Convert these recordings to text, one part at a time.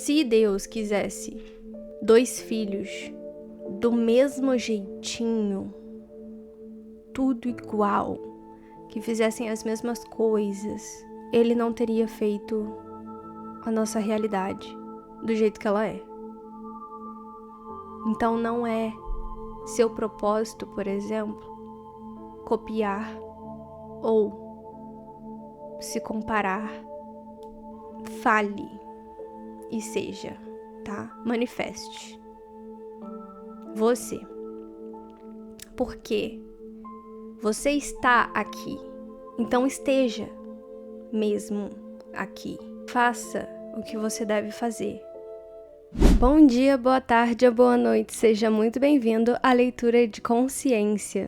Se Deus quisesse 2 filhos do mesmo jeitinho, tudo igual, que fizessem as mesmas coisas, Ele não teria feito a nossa realidade do jeito que ela é. Então não é seu propósito, por exemplo, copiar ou se comparar. Fale e seja, tá? Manifeste. Você. Porque você está aqui. Então esteja mesmo aqui. Faça o que você deve fazer. Bom dia, boa tarde ou boa noite. Seja muito bem-vindo à leitura de consciência.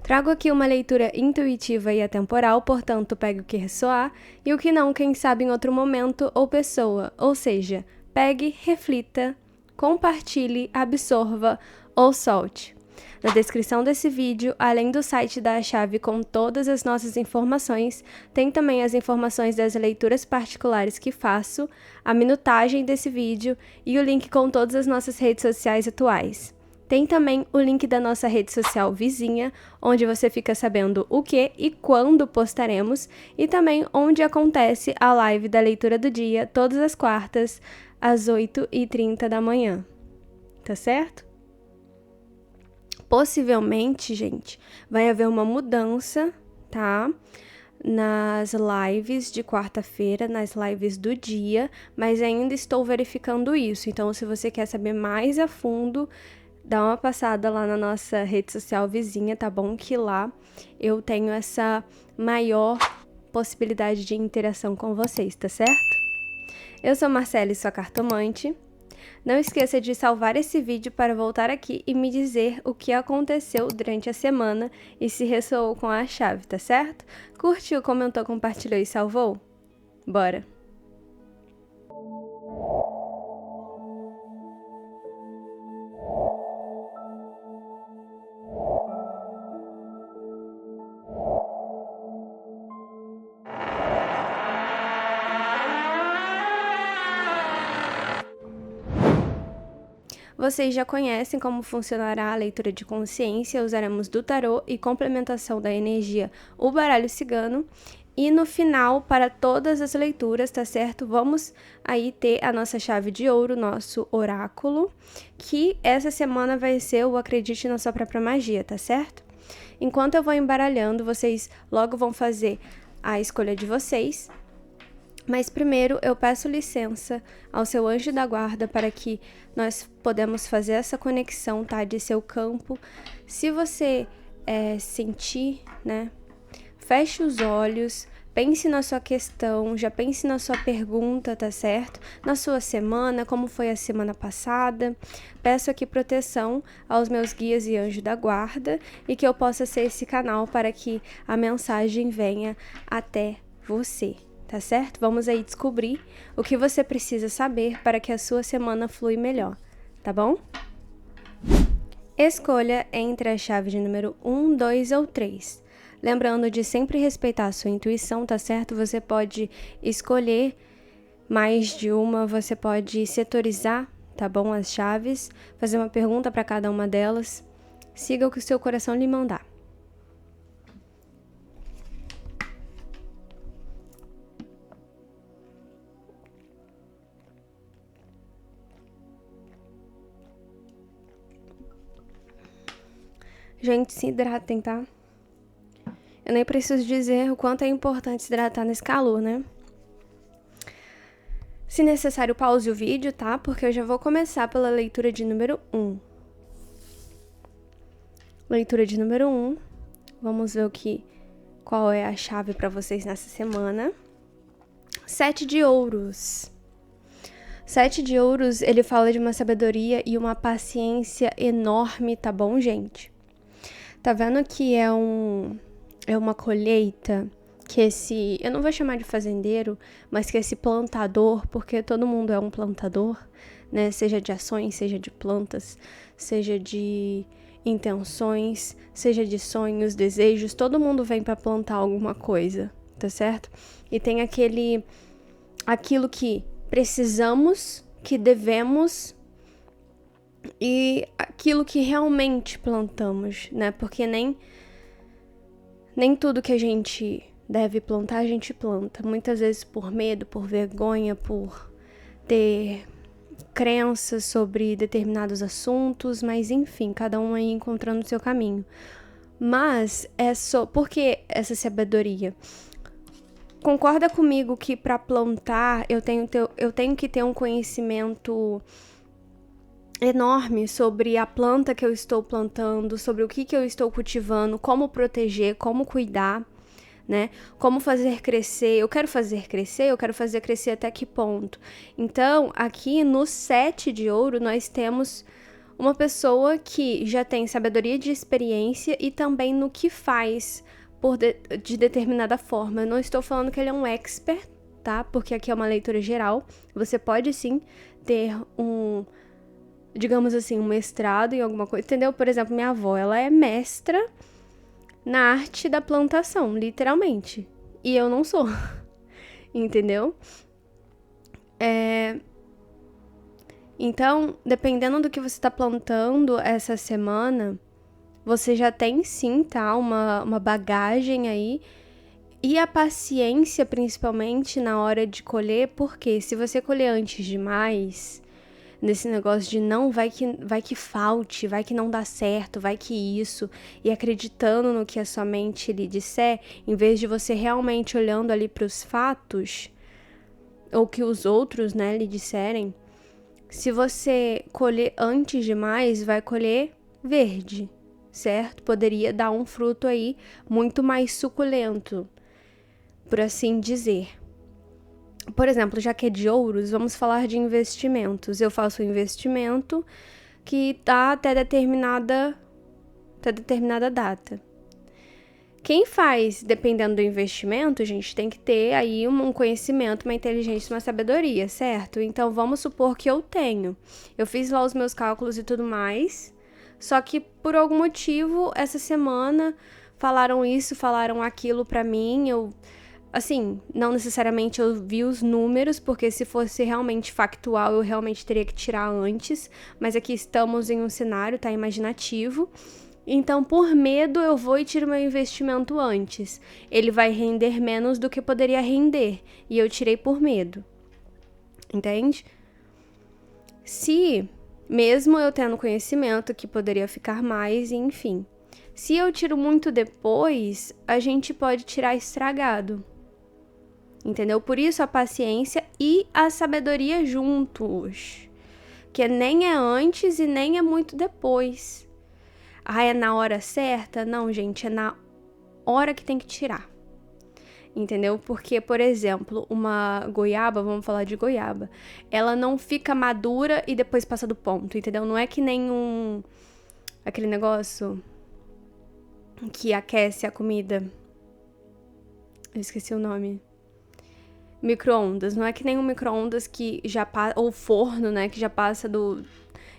Trago aqui uma leitura intuitiva e atemporal, portanto, pegue o que ressoar e o que não, quem sabe em outro momento ou pessoa. Ou seja, pegue, reflita, compartilhe, absorva ou solte. Na descrição desse vídeo, além do site da chave com todas as nossas informações, tem também as informações das leituras particulares que faço, a minutagem desse vídeo e o link com todas as nossas redes sociais atuais. Tem também o link da nossa rede social vizinha, onde você fica sabendo o que e quando postaremos, e também onde acontece a live da leitura do dia, todas as quartas, às 8h30 da manhã. Tá certo? Possivelmente, gente, vai haver uma mudança, tá? Nas lives de quarta-feira, nas lives do dia, mas ainda estou verificando isso. Então, se você quer saber mais a fundo, dá uma passada lá na nossa rede social vizinha, tá bom? Que lá eu tenho essa maior possibilidade de interação com vocês, tá certo? Eu sou Marcele, sua cartomante. Não esqueça de salvar esse vídeo para voltar aqui e me dizer o que aconteceu durante a semana e se ressoou com a chave, tá certo? Curtiu, comentou, compartilhou e salvou? Bora! Vocês já conhecem como funcionará a leitura de consciência, usaremos do tarô e complementação da energia, o baralho cigano. E no final, para todas as leituras, tá certo? Vamos aí ter a nossa chave de ouro, nosso oráculo, que essa semana vai ser o Acredite na Sua Própria Magia, tá certo? Enquanto eu vou embaralhando, vocês logo vão fazer a escolha de vocês. Mas primeiro eu peço licença ao seu anjo da guarda para que nós podemos fazer essa conexão, tá? De seu campo. Se você sentir, né? Feche os olhos, pense na sua questão, já pense na sua pergunta, tá certo? Na sua semana, como foi a semana passada. Peço aqui proteção aos meus guias e anjo da guarda e que eu possa ser esse canal para que a mensagem venha até você. Tá certo? Vamos aí descobrir o que você precisa saber para que a sua semana flui melhor, tá bom? Escolha entre a chave de número 1, 2 ou 3. Lembrando de sempre respeitar a sua intuição, tá certo? Você pode escolher mais de uma, você pode setorizar, tá bom? As chaves, fazer uma pergunta para cada uma delas. Siga o que o seu coração lhe mandar. Gente, se hidratem, tá? Eu nem preciso dizer o quanto é importante se hidratar nesse calor, né? Se necessário, pause o vídeo, tá? Porque eu já vou começar pela leitura de número 1. Leitura de número 1. Vamos ver qual é a chave para vocês nessa semana. 7 de ouros. 7 de ouros, ele fala de uma sabedoria e uma paciência enorme, tá bom, gente? Tá vendo que é uma colheita que eu não vou chamar de fazendeiro, mas que esse plantador, porque todo mundo é um plantador, né? Seja de ações, seja de plantas, seja de intenções, seja de sonhos, desejos, todo mundo vem para plantar alguma coisa, tá certo? E tem aquilo que precisamos que devemos e aquilo que realmente plantamos, né? Porque nem tudo que a gente deve plantar, a gente planta. Muitas vezes por medo, por vergonha, por ter crenças sobre determinados assuntos, mas enfim, cada um aí encontrando o seu caminho. Mas por que essa sabedoria? Concorda comigo que para plantar eu tenho que ter um conhecimento enorme sobre a planta que eu estou plantando, sobre o que eu estou cultivando, como proteger, como cuidar, né? Como fazer crescer. Eu quero fazer crescer até que ponto? Então, aqui no 7 de ouro, nós temos uma pessoa que já tem sabedoria de experiência e também no que faz de determinada forma. Eu não estou falando que ele é um expert, tá? Porque aqui é uma leitura geral. Você pode sim ter digamos assim, um mestrado em alguma coisa, entendeu? Por exemplo, minha avó, ela é mestra na arte da plantação, literalmente. E eu não sou, entendeu? Então, dependendo do que você está plantando essa semana, você já tem sim, tá? Uma bagagem aí. E a paciência, principalmente, na hora de colher, porque se você colher antes demais, nesse negócio de não, vai que falte, vai que não dá certo, vai que isso, e acreditando no que a sua mente lhe disser, em vez de você realmente olhando ali para os fatos, ou que os outros, né, lhe disserem, se você colher antes demais, vai colher verde, certo? Poderia dar um fruto aí muito mais suculento, por assim dizer. Por exemplo, já que é de ouros, vamos falar de investimentos. Eu faço um investimento que tá até determinada data. Quem faz, dependendo do investimento, a gente tem que ter aí um conhecimento, uma inteligência, uma sabedoria, certo? Então, vamos supor que eu tenho. Eu fiz lá os meus cálculos e tudo mais, só que por algum motivo, essa semana, falaram isso, falaram aquilo pra mim, assim, não necessariamente eu vi os números, porque se fosse realmente factual, eu realmente teria que tirar antes, mas aqui estamos em um cenário, tá, imaginativo. Então, por medo, eu vou e tiro meu investimento antes. Ele vai render menos do que poderia render, e eu tirei por medo. Entende? Se, mesmo eu tendo conhecimento que poderia ficar mais, enfim. Se eu tiro muito depois, a gente pode tirar estragado. Entendeu? Por isso a paciência e a sabedoria juntos. Que nem é antes e nem é muito depois. Ah, é na hora certa? Não, gente, é na hora que tem que tirar. Entendeu? Porque, por exemplo, uma goiaba, vamos falar de goiaba, ela não fica madura e depois passa do ponto, entendeu? Não é que nem aquele negócio que aquece a comida. Eu esqueci o nome. Micro-ondas, não é que nem um micro-ondas que já passa, ou forno, né, que já passa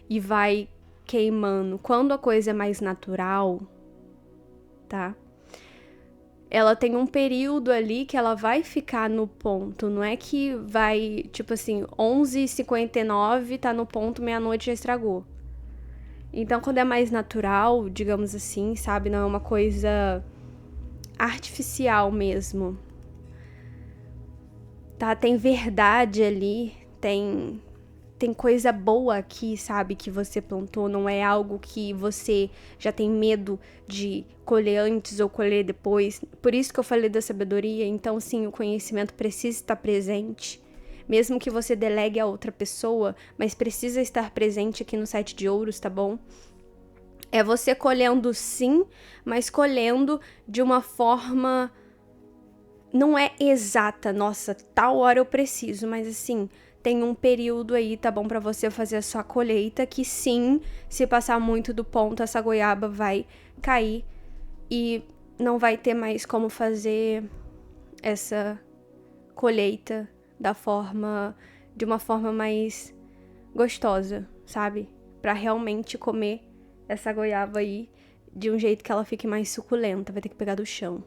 e vai queimando. Quando a coisa é mais natural, tá? Ela tem um período ali que ela vai ficar no ponto, não é que vai, tipo assim, 11h59, tá no ponto, meia-noite já estragou. Então, quando é mais natural, digamos assim, sabe, não é uma coisa artificial mesmo, tá? Tem verdade ali, tem coisa boa aqui, sabe, que você plantou, não é algo que você já tem medo de colher antes ou colher depois. Por isso que eu falei da sabedoria. Então, sim, o conhecimento precisa estar presente, mesmo que você delegue a outra pessoa, mas precisa estar presente aqui no 7 de ouros, tá bom? É você colhendo sim, mas colhendo de uma forma... Não é exata, nossa, tal hora eu preciso, mas assim, tem um período aí, tá bom, pra você fazer a sua colheita, que sim, se passar muito do ponto, essa goiaba vai cair e não vai ter mais como fazer essa colheita de uma forma mais gostosa, sabe? Pra realmente comer essa goiaba aí de um jeito que ela fique mais suculenta, vai ter que pegar do chão.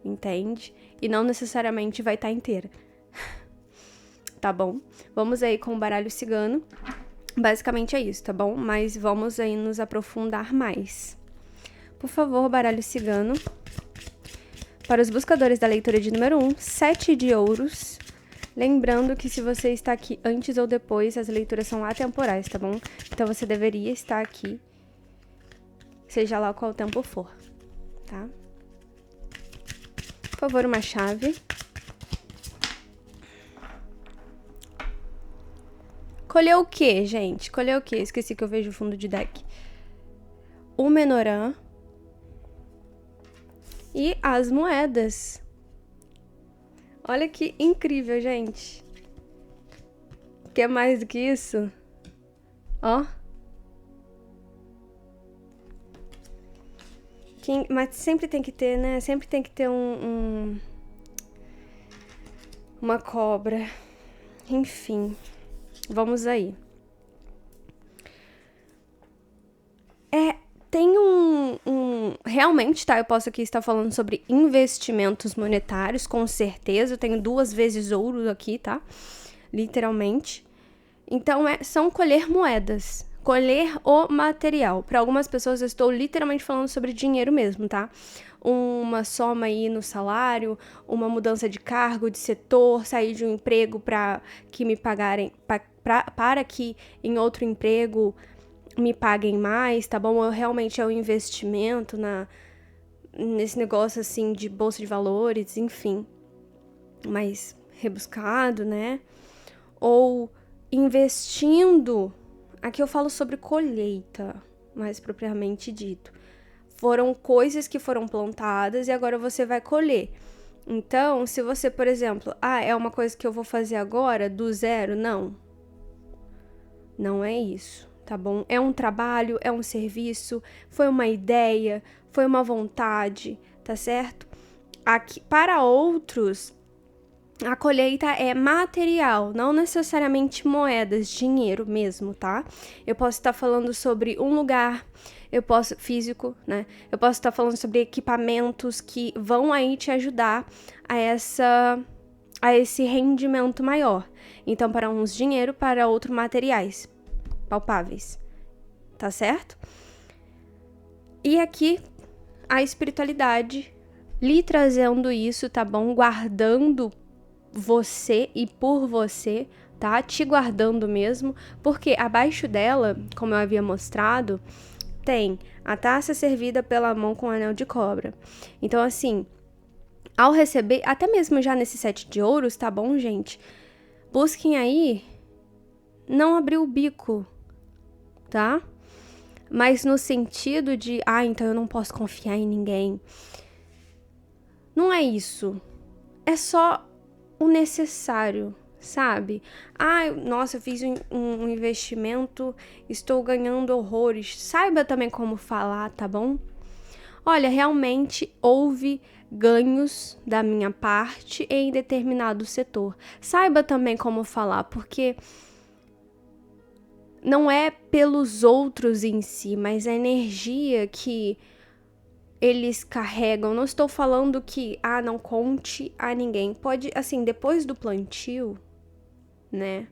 Entende? E não necessariamente vai estar inteira. tá bom? Vamos aí com o baralho cigano. Basicamente é isso, tá bom? Mas vamos aí nos aprofundar mais. Por favor, baralho cigano. Para os buscadores da leitura de número 1, 7 de ouros. Lembrando que se você está aqui antes ou depois, as leituras são atemporais, tá bom? Então você deveria estar aqui, seja lá qual tempo for, tá? Por favor, uma chave. Colheu o quê, gente? Colheu o quê? Esqueci que eu vejo o fundo de deck. O menorã. E as moedas. Olha que incrível, gente. Quer mais do que isso? Ó. Mas sempre tem que ter, né? Sempre tem que ter uma cobra. Enfim. Vamos aí. Tem realmente, tá? Eu posso aqui estar falando sobre investimentos monetários, com certeza. Eu tenho 2 vezes ouro aqui, tá? Literalmente. Então, são colher moedas. Colher o material. Para algumas pessoas, eu estou literalmente falando sobre dinheiro mesmo, tá? Uma soma aí no salário, uma mudança de cargo, de setor, sair de um emprego para que me pagarem, para que em outro emprego me paguem mais, tá bom? Realmente é um investimento nesse negócio assim de bolsa de valores, enfim, mais rebuscado, né? Ou investindo, aqui eu falo sobre colheita, mais propriamente dito. Foram coisas que foram plantadas e agora você vai colher. Então, se você, por exemplo, é uma coisa que eu vou fazer agora do zero, não é isso. Tá bom? É um trabalho, é um serviço, foi uma ideia, foi uma vontade, tá certo? Aqui, para outros, a colheita é material, não necessariamente moedas, dinheiro mesmo, tá? Eu posso estar falando sobre um lugar, físico, né? Eu posso estar falando sobre equipamentos que vão aí te ajudar a esse rendimento maior. Então, para uns dinheiro, para outros materiais palpáveis, tá certo? E aqui a espiritualidade lhe trazendo isso, tá bom? Guardando você e por você, tá? Te guardando mesmo, porque abaixo dela, como eu havia mostrado, tem a taça servida pela mão com anel de cobra. Então, assim, ao receber, até mesmo já nesse 7 de ouros, tá bom, gente? Busquem aí não abrir o bico, tá? Mas no sentido de, então eu não posso confiar em ninguém. Não é isso. É só o necessário, sabe? Nossa, eu fiz um investimento, estou ganhando horrores. Saiba também como falar, tá bom? Olha, realmente houve ganhos da minha parte em determinado setor. Saiba também como falar, porque não é pelos outros em si, mas a energia que eles carregam. Não estou falando que, não conte a ninguém. Pode, assim, depois do plantio, né,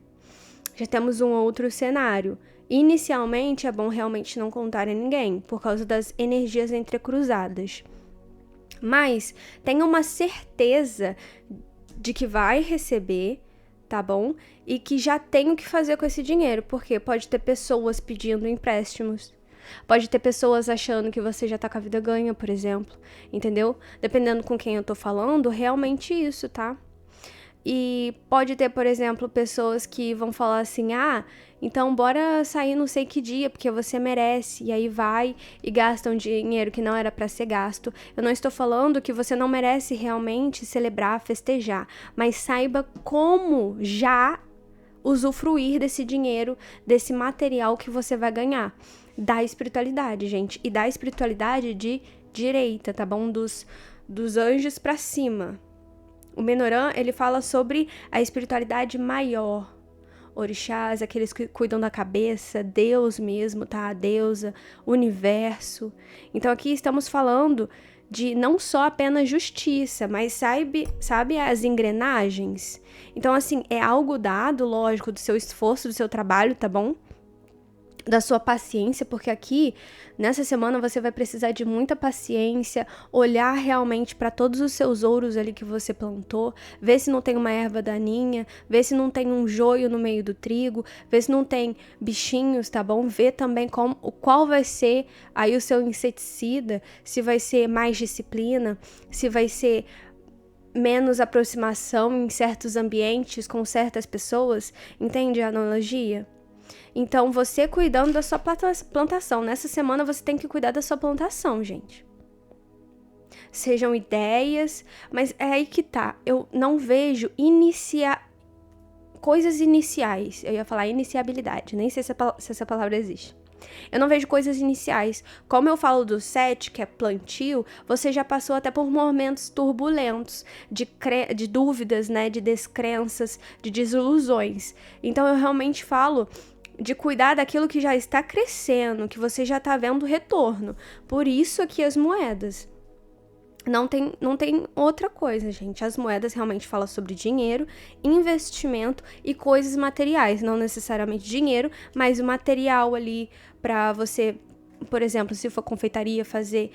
já temos um outro cenário. Inicialmente, é bom realmente não contar a ninguém, por causa das energias entrecruzadas. Mas tenha uma certeza de que vai receber, tá bom? E que já tem o que fazer com esse dinheiro, porque pode ter pessoas pedindo empréstimos, pode ter pessoas achando que você já tá com a vida ganha, por exemplo, entendeu? Dependendo com quem eu tô falando, realmente isso, tá? E pode ter, por exemplo, pessoas que vão falar assim, então bora sair não sei que dia, porque você merece, e aí vai e gasta um dinheiro que não era pra ser gasto. Eu não estou falando que você não merece realmente celebrar, festejar, mas saiba como já usufruir desse dinheiro, desse material que você vai ganhar. Da espiritualidade, gente, e da espiritualidade de direita, tá bom? Dos anjos pra cima. O Menorã, ele fala sobre a espiritualidade maior. Orixás, aqueles que cuidam da cabeça, Deus mesmo, tá? A deusa, o universo. Então aqui estamos falando de não só apenas justiça, mas sabe as engrenagens? Então, assim, é algo dado, lógico, do seu esforço, do seu trabalho, tá bom? Da sua paciência, porque aqui, nessa semana, você vai precisar de muita paciência, olhar realmente para todos os seus ouros ali que você plantou, ver se não tem uma erva daninha, ver se não tem um joio no meio do trigo, ver se não tem bichinhos, tá bom? Ver também qual vai ser aí o seu inseticida, se vai ser mais disciplina, se vai ser menos aproximação em certos ambientes com certas pessoas, entende a analogia? Então, você cuidando da sua plantação. Nessa semana, você tem que cuidar da sua plantação, gente. Sejam ideias, mas é aí que tá. Eu não vejo coisas iniciais. Eu ia falar iniciabilidade, nem sei se essa palavra existe. Eu não vejo coisas iniciais. Como eu falo do 7, que é plantio, você já passou até por momentos turbulentos, de dúvidas, né, de descrenças, de desilusões. Então, eu realmente falo de cuidar daquilo que já está crescendo, que você já está vendo retorno. Por isso aqui as moedas. Não tem outra coisa, gente. As moedas realmente falam sobre dinheiro, investimento e coisas materiais. Não necessariamente dinheiro, mas o material ali para você, por exemplo, se for confeitaria, fazer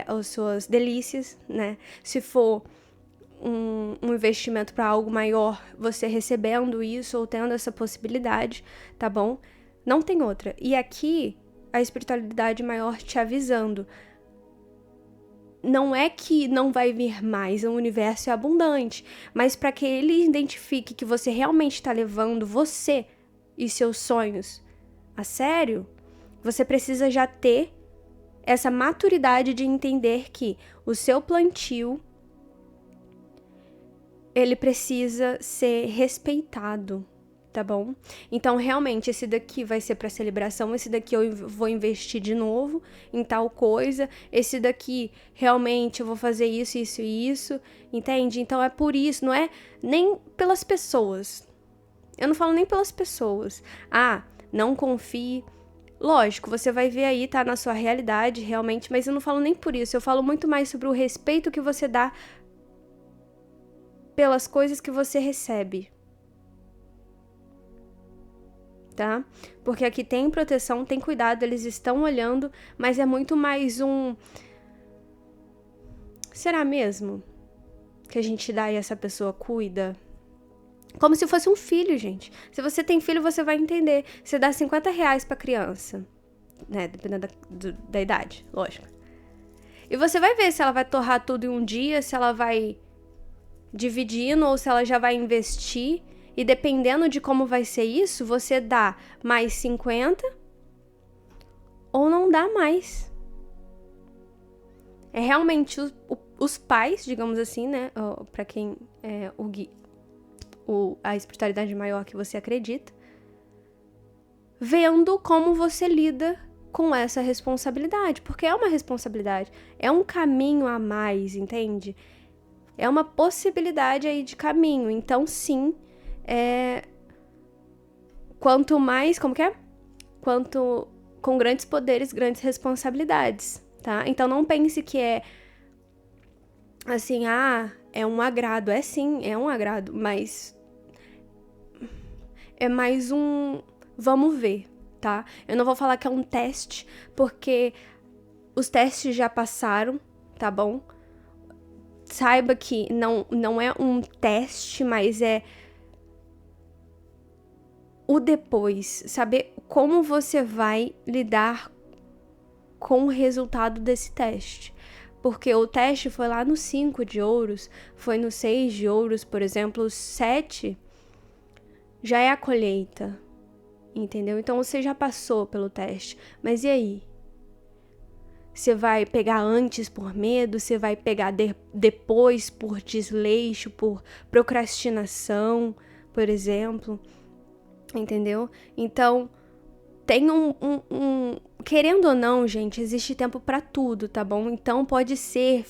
as suas delícias, né? Se for um investimento para algo maior, você recebendo isso ou tendo essa possibilidade, tá bom? Não tem outra. E aqui, a espiritualidade maior te avisando. Não é que não vai vir mais, o universo é abundante, mas para que ele identifique que você realmente está levando você e seus sonhos a sério, você precisa já ter essa maturidade de entender que o seu plantio ele precisa ser respeitado, tá bom? Então, realmente, esse daqui vai ser para celebração, esse daqui eu vou investir de novo em tal coisa, esse daqui, realmente, eu vou fazer isso, isso e isso, entende? Então, é por isso, não é nem pelas pessoas. Eu não falo nem pelas pessoas. Ah, não confie. Lógico, você vai ver aí, tá na sua realidade, realmente, mas eu não falo nem por isso. Eu falo muito mais sobre o respeito que você dá pelas coisas que você recebe, tá? Porque aqui tem proteção, tem cuidado, eles estão olhando, mas é muito mais será mesmo que a gente dá e essa pessoa cuida? Como se fosse um filho, gente. Se você tem filho, você vai entender. Você dá R$50 pra criança, né? Dependendo da idade, lógico. E você vai ver se ela vai torrar tudo em um dia, se ela vai dividindo ou se ela já vai investir, e dependendo de como vai ser isso, você dá mais 50 ou não dá mais. É realmente os pais, digamos assim, né, para quem é a espiritualidade maior que você acredita, vendo como você lida com essa responsabilidade, porque é uma responsabilidade, é um caminho a mais, entende? É uma possibilidade aí de caminho. Então, sim, quanto mais, como que é? Quanto com grandes poderes, grandes responsabilidades, tá? Então, não pense que é assim, é um agrado. É sim, é um agrado, mas é mais vamos ver, tá? Eu não vou falar que é um teste, porque os testes já passaram, tá bom? Saiba que não é um teste, mas é o depois. Saber como você vai lidar com o resultado desse teste. Porque o teste foi lá no 5 de ouros, foi no 6 de ouros, por exemplo, o 7 já é a colheita, entendeu? Então você já passou pelo teste, mas e aí? Você vai pegar antes por medo, você vai pegar depois por desleixo, por procrastinação, por exemplo, entendeu? Então, tem querendo ou não, gente, existe tempo pra tudo, tá bom? Então, pode ser,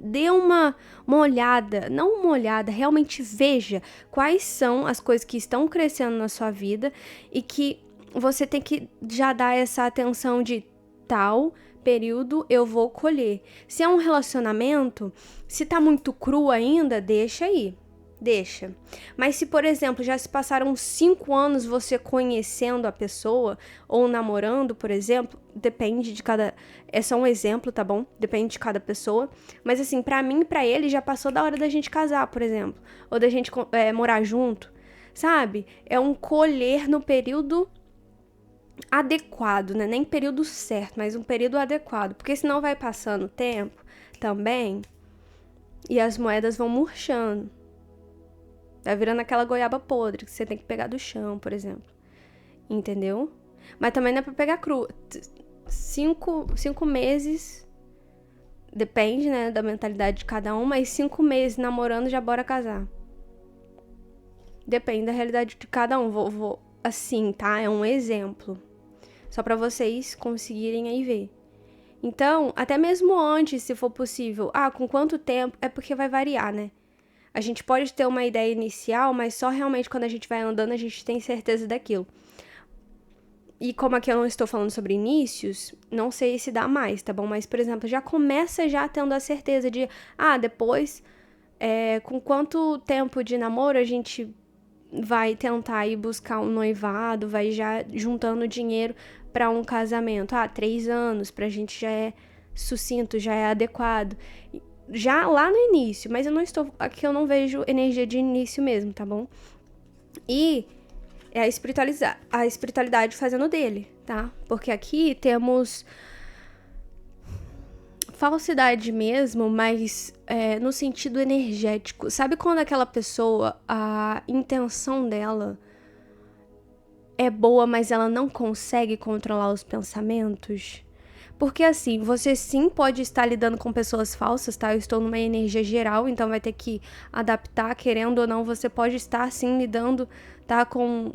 dê uma olhada, não uma olhada, realmente veja quais são as coisas que estão crescendo na sua vida e que você tem que já dar essa atenção de tal período eu vou colher. Se é um relacionamento, se tá muito cru ainda, deixa aí. Deixa. Mas se, por exemplo, já se passaram 5 anos você conhecendo a pessoa ou namorando, por exemplo, depende de cada... É só um exemplo, tá bom? Depende de cada pessoa. Mas assim, pra mim e pra ele já passou da hora da gente casar, por exemplo. Ou da gente morar junto, sabe? É um colher no período adequado, né? Nem período certo, mas um período adequado. Porque senão vai passando o tempo também e as moedas vão murchando. Tá virando aquela goiaba podre que você tem que pegar do chão, por exemplo. Entendeu? Mas também não é pra pegar cru. 5 meses, depende, né, da mentalidade de cada um, mas 5 meses namorando já bora casar. Depende da realidade de cada um. Vou assim, tá? É um exemplo. Só pra vocês conseguirem aí ver. Então, até mesmo antes, se for possível. Com quanto tempo? É porque vai variar, né? A gente pode ter uma ideia inicial, mas só realmente quando a gente vai andando a gente tem certeza daquilo. E como aqui eu não estou falando sobre inícios, não sei se dá mais, tá bom? Mas, por exemplo, já começa já tendo a certeza de... depois, com quanto tempo de namoro a gente vai tentar ir buscar um noivado, vai já juntando dinheiro para um casamento. 3 anos, pra gente já é sucinto, já é adequado. Já lá no início, mas aqui eu não vejo energia de início mesmo, tá bom? E é a espiritualidade fazendo dele, tá? Porque aqui temos falsidade mesmo, mas no sentido energético. Sabe quando aquela pessoa, a intenção dela é boa, mas ela não consegue controlar os pensamentos? Porque assim, você sim pode estar lidando com pessoas falsas, tá? Eu estou numa energia geral, então vai ter que adaptar, querendo ou não, você pode estar sim lidando, tá? Com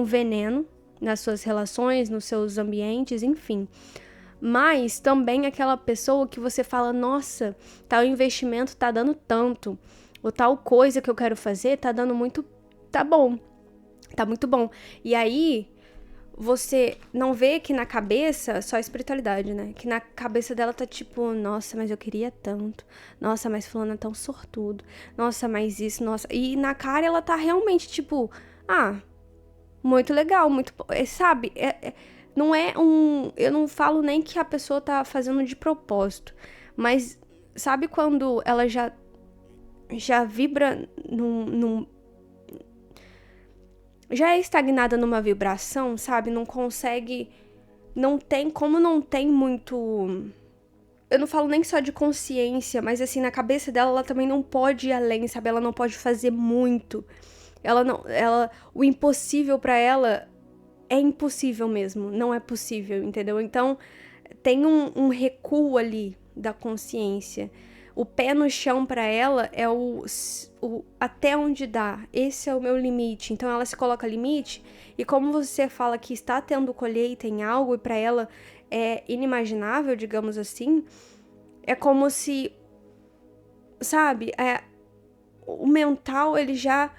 veneno nas suas relações, nos seus ambientes, enfim. Mas também aquela pessoa que você fala, nossa, tal investimento tá dando tanto, ou tal coisa que eu quero fazer tá dando muito, tá bom, tá muito bom. E aí você não vê que na cabeça, só a espiritualidade, né? Que na cabeça dela tá tipo, nossa, mas eu queria tanto. Nossa, mas fulano é tão sortudo. Nossa, mas isso, nossa. E na cara ela tá realmente tipo, muito legal, muito... Sabe? Não é um... Eu não falo nem que a pessoa tá fazendo de propósito. Mas sabe quando ela já vibra já é estagnada numa vibração, sabe? Não consegue... Não tem muito... Eu não falo nem só de consciência, mas assim, na cabeça dela, ela também não pode ir além, sabe? Ela não pode fazer muito. O impossível pra ela é impossível mesmo. Não é possível, entendeu? Então, tem um recuo ali da consciência. O pé no chão pra ela é o até onde dá. Esse é o meu limite. Então ela se coloca limite e como você fala que está tendo colheita em algo e pra ela é inimaginável, digamos assim, é como se, sabe, o mental ele já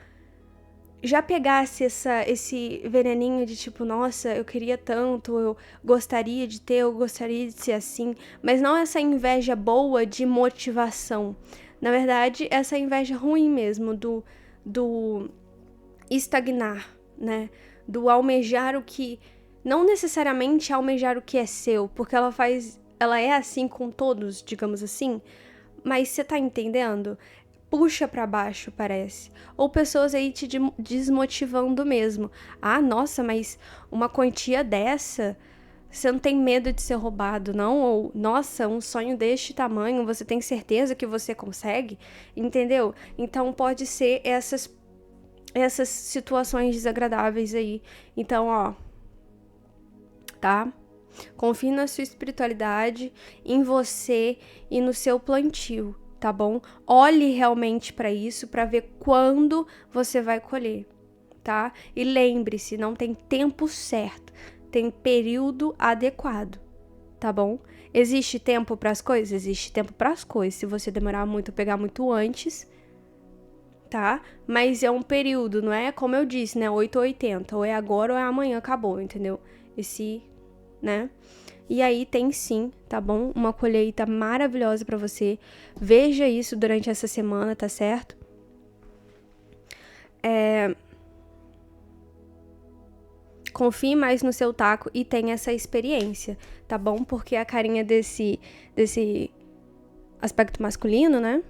pegasse esse veneninho de tipo, nossa, eu queria tanto, eu gostaria de ter, eu gostaria de ser assim, mas não essa inveja boa de motivação. Na verdade, essa inveja ruim mesmo, do estagnar, né? Do almejar o que... Não necessariamente almejar o que é seu, porque ela é assim com todos, digamos assim, mas você tá entendendo? Puxa pra baixo, parece. Ou pessoas aí te desmotivando mesmo. Nossa, mas uma quantia dessa, você não tem medo de ser roubado, não? Ou, nossa, um sonho deste tamanho, você tem certeza que você consegue? Entendeu? Então pode ser essas situações desagradáveis aí. Então, tá? Confie na sua espiritualidade, em você e no seu plantio. Tá bom? Olhe realmente para isso, para ver quando você vai colher, tá? E lembre-se, não tem tempo certo, tem período adequado, tá bom? Existe tempo para as coisas? Existe tempo para as coisas. Se você demorar muito, pegar muito antes, tá? Mas é um período, não é como eu disse, né? 8 ou 80, ou é agora ou é amanhã, acabou, entendeu? né? E aí tem sim, tá bom? Uma colheita maravilhosa pra você. Veja isso durante essa semana, tá certo? Confie mais no seu taco e tenha essa experiência, tá bom? Porque a carinha desse aspecto masculino, né?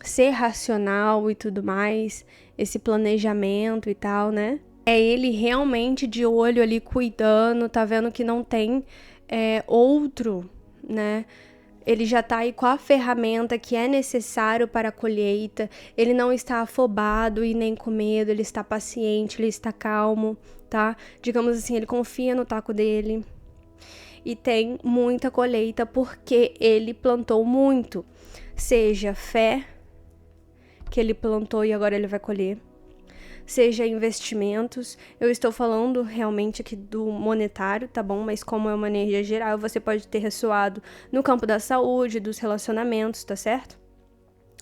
Ser racional e tudo mais, esse planejamento e tal, né? É ele realmente de olho ali cuidando, tá vendo que não tem outro, né? Ele já tá aí com a ferramenta que é necessário para a colheita, ele não está afobado e nem com medo, ele está paciente, ele está calmo, tá? Digamos assim, ele confia no taco dele e tem muita colheita porque ele plantou muito. Seja fé, que ele plantou e agora ele vai colher, seja investimentos. Eu estou falando realmente aqui do monetário, tá bom? Mas como é uma energia geral, você pode ter ressoado no campo da saúde, dos relacionamentos, tá certo?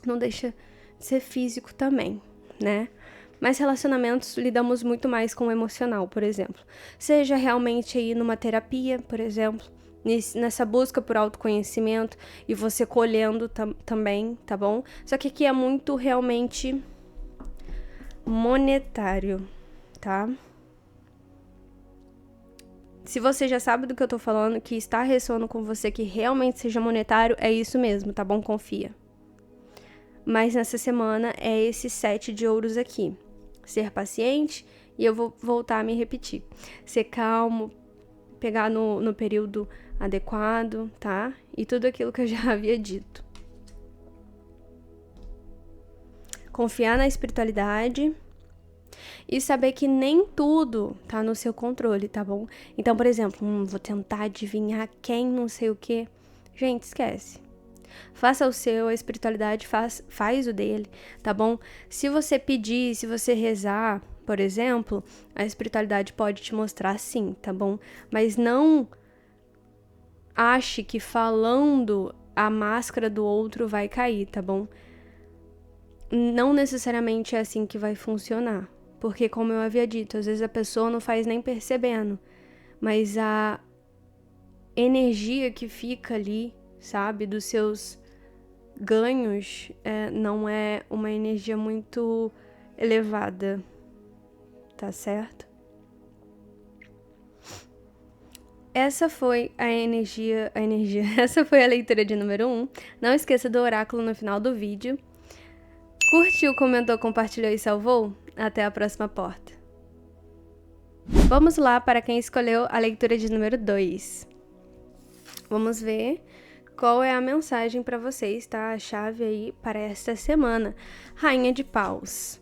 Não deixa de ser físico também, né? Mas relacionamentos lidamos muito mais com o emocional, por exemplo. Seja realmente aí numa terapia, por exemplo, nessa busca por autoconhecimento e você colhendo também, tá bom? Só que aqui é muito realmente monetário, tá? Se você já sabe do que eu tô falando, que está ressoando com você, que realmente seja monetário, é isso mesmo, tá bom? Confia. Mas nessa semana é esse 7 de ouros aqui. Ser paciente, e eu vou voltar a me repetir. Ser calmo, pegar no período adequado, tá? E tudo aquilo que eu já havia dito. Confiar na espiritualidade e saber que nem tudo tá no seu controle, tá bom? Então, por exemplo, vou tentar adivinhar quem não sei o que. Gente, esquece. Faça o seu, a espiritualidade faz o dele, tá bom? Se você pedir, se você rezar, por exemplo, a espiritualidade pode te mostrar sim, tá bom? Mas não ache que falando a máscara do outro vai cair, tá bom? Não necessariamente é assim que vai funcionar. Porque, como eu havia dito, às vezes a pessoa não faz nem percebendo. Mas a energia que fica ali, sabe, dos seus ganhos, não é uma energia muito elevada. Tá certo? Essa foi a energia. Essa foi a leitura de número 1. Não esqueça do oráculo no final do vídeo. Curtiu, comentou, compartilhou e salvou? Até a próxima porta. Vamos lá para quem escolheu a leitura de número 2. Vamos ver qual é a mensagem para vocês, tá? A chave aí para esta semana. Rainha de Paus.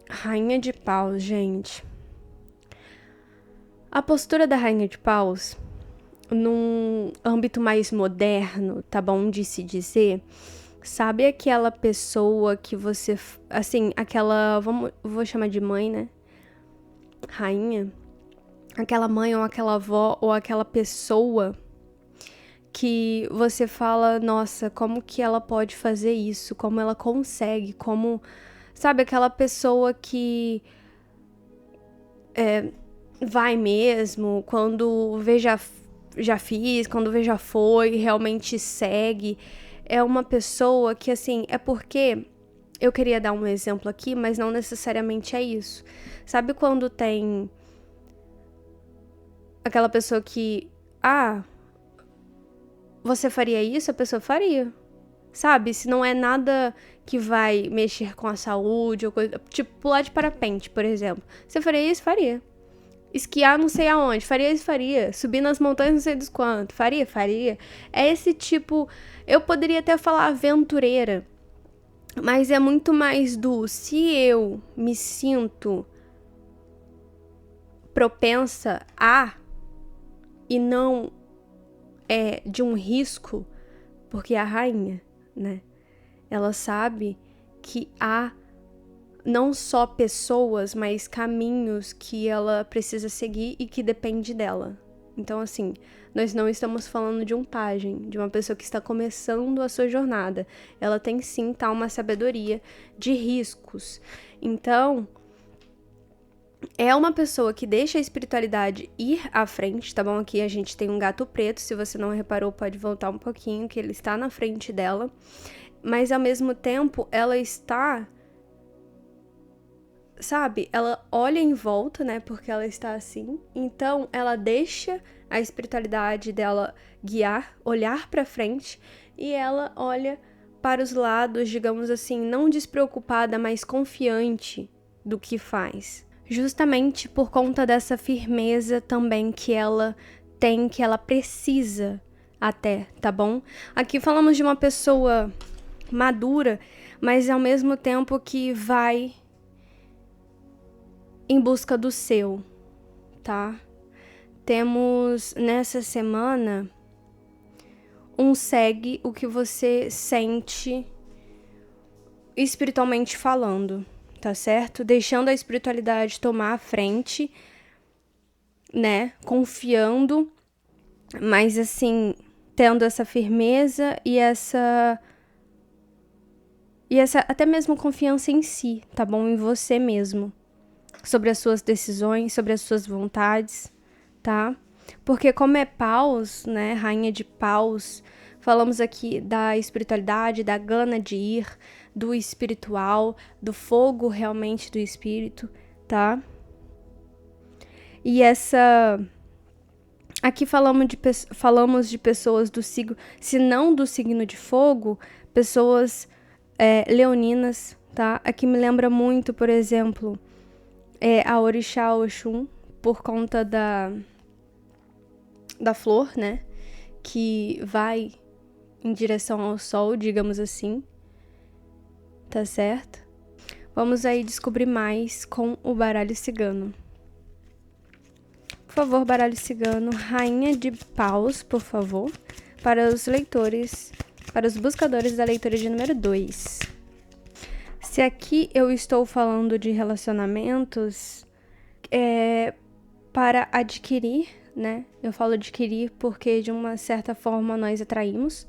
Rainha de Paus, gente. A postura da Rainha de Paus, num âmbito mais moderno, tá bom de se dizer, sabe aquela pessoa que você, assim, aquela, vou chamar de mãe, né? Rainha. Aquela mãe ou aquela avó ou aquela pessoa que você fala, nossa, como que ela pode fazer isso? Como ela consegue? Como, sabe, aquela pessoa que vai mesmo, quando vê já fiz, quando vê já foi, realmente segue. É uma pessoa que, assim, é porque eu queria dar um exemplo aqui, mas não necessariamente é isso. Sabe quando tem aquela pessoa que, você faria isso? A pessoa faria. Sabe? Se não é nada que vai mexer com a saúde ou coisa, tipo, pular de parapente, por exemplo. Você faria isso? Faria. Esquiar não sei aonde, faria isso, faria. Subir nas montanhas não sei dos quantos, faria. É esse tipo, eu poderia até falar aventureira, mas é muito mais do se eu me sinto propensa a e não é de um risco, porque a rainha, né, ela sabe que há não só pessoas, mas caminhos que ela precisa seguir e que depende dela. Então, assim, nós não estamos falando de um pajem, de uma pessoa que está começando a sua jornada. Ela tem sim, tá, uma sabedoria de riscos. Então, É uma pessoa que deixa a espiritualidade ir à frente, tá bom? Aqui a gente tem um gato preto, se você não reparou, pode voltar um pouquinho, que ele está na frente dela. Mas ao mesmo tempo, ela está, sabe? Ela olha em volta, né? Porque ela está assim. Então, ela deixa a espiritualidade dela guiar, olhar pra frente, e ela olha para os lados, digamos assim, não despreocupada, mas confiante do que faz. Justamente por conta dessa firmeza também que ela tem, que ela precisa até, tá bom? Aqui falamos de uma pessoa madura, mas ao mesmo tempo que vai em busca do seu, tá? Temos nessa semana segue o que você sente espiritualmente falando, tá certo? Deixando a espiritualidade tomar a frente, né? Confiando, mas assim, tendo essa firmeza e essa até mesmo confiança em si, tá bom? Em você mesmo. Sobre as suas decisões, sobre as suas vontades, tá? Porque como é paus, né? Rainha de paus, falamos aqui da espiritualidade, da gana de ir, do espiritual, do fogo realmente do espírito, tá? E aqui falamos de pessoas do signo, se não do signo de fogo, pessoas leoninas, tá? Aqui me lembra muito, por exemplo, a Orixá Oxum, por conta da flor, né? Que vai em direção ao sol, digamos assim. Tá certo? Vamos aí descobrir mais com o baralho cigano. Por favor, baralho cigano, rainha de paus, por favor, para os leitores, para os buscadores da leitura de número 2. Se aqui eu estou falando de relacionamentos, para adquirir, né? Eu falo adquirir porque de uma certa forma nós atraímos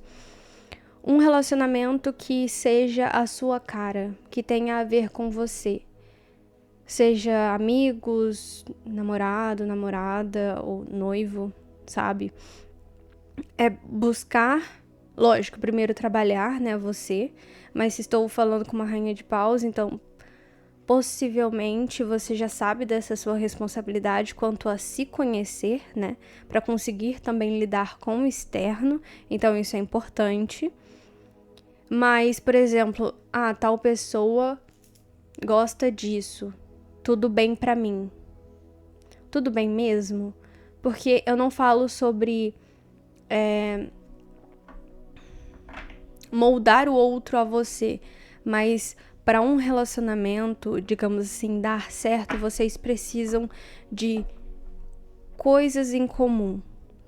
um relacionamento que seja a sua cara, que tenha a ver com você. Seja amigos, namorado, namorada ou noivo, sabe? É buscar, lógico, primeiro trabalhar, né, você, mas se estou falando com uma rainha de paus, então possivelmente você já sabe dessa sua responsabilidade quanto a se conhecer, né, para conseguir também lidar com o externo, então isso é importante. Mas, por exemplo, tal pessoa gosta disso, tudo bem pra mim. Tudo bem mesmo? Porque eu não falo sobre moldar o outro a você, mas para um relacionamento, digamos assim, dar certo, vocês precisam de coisas em comum,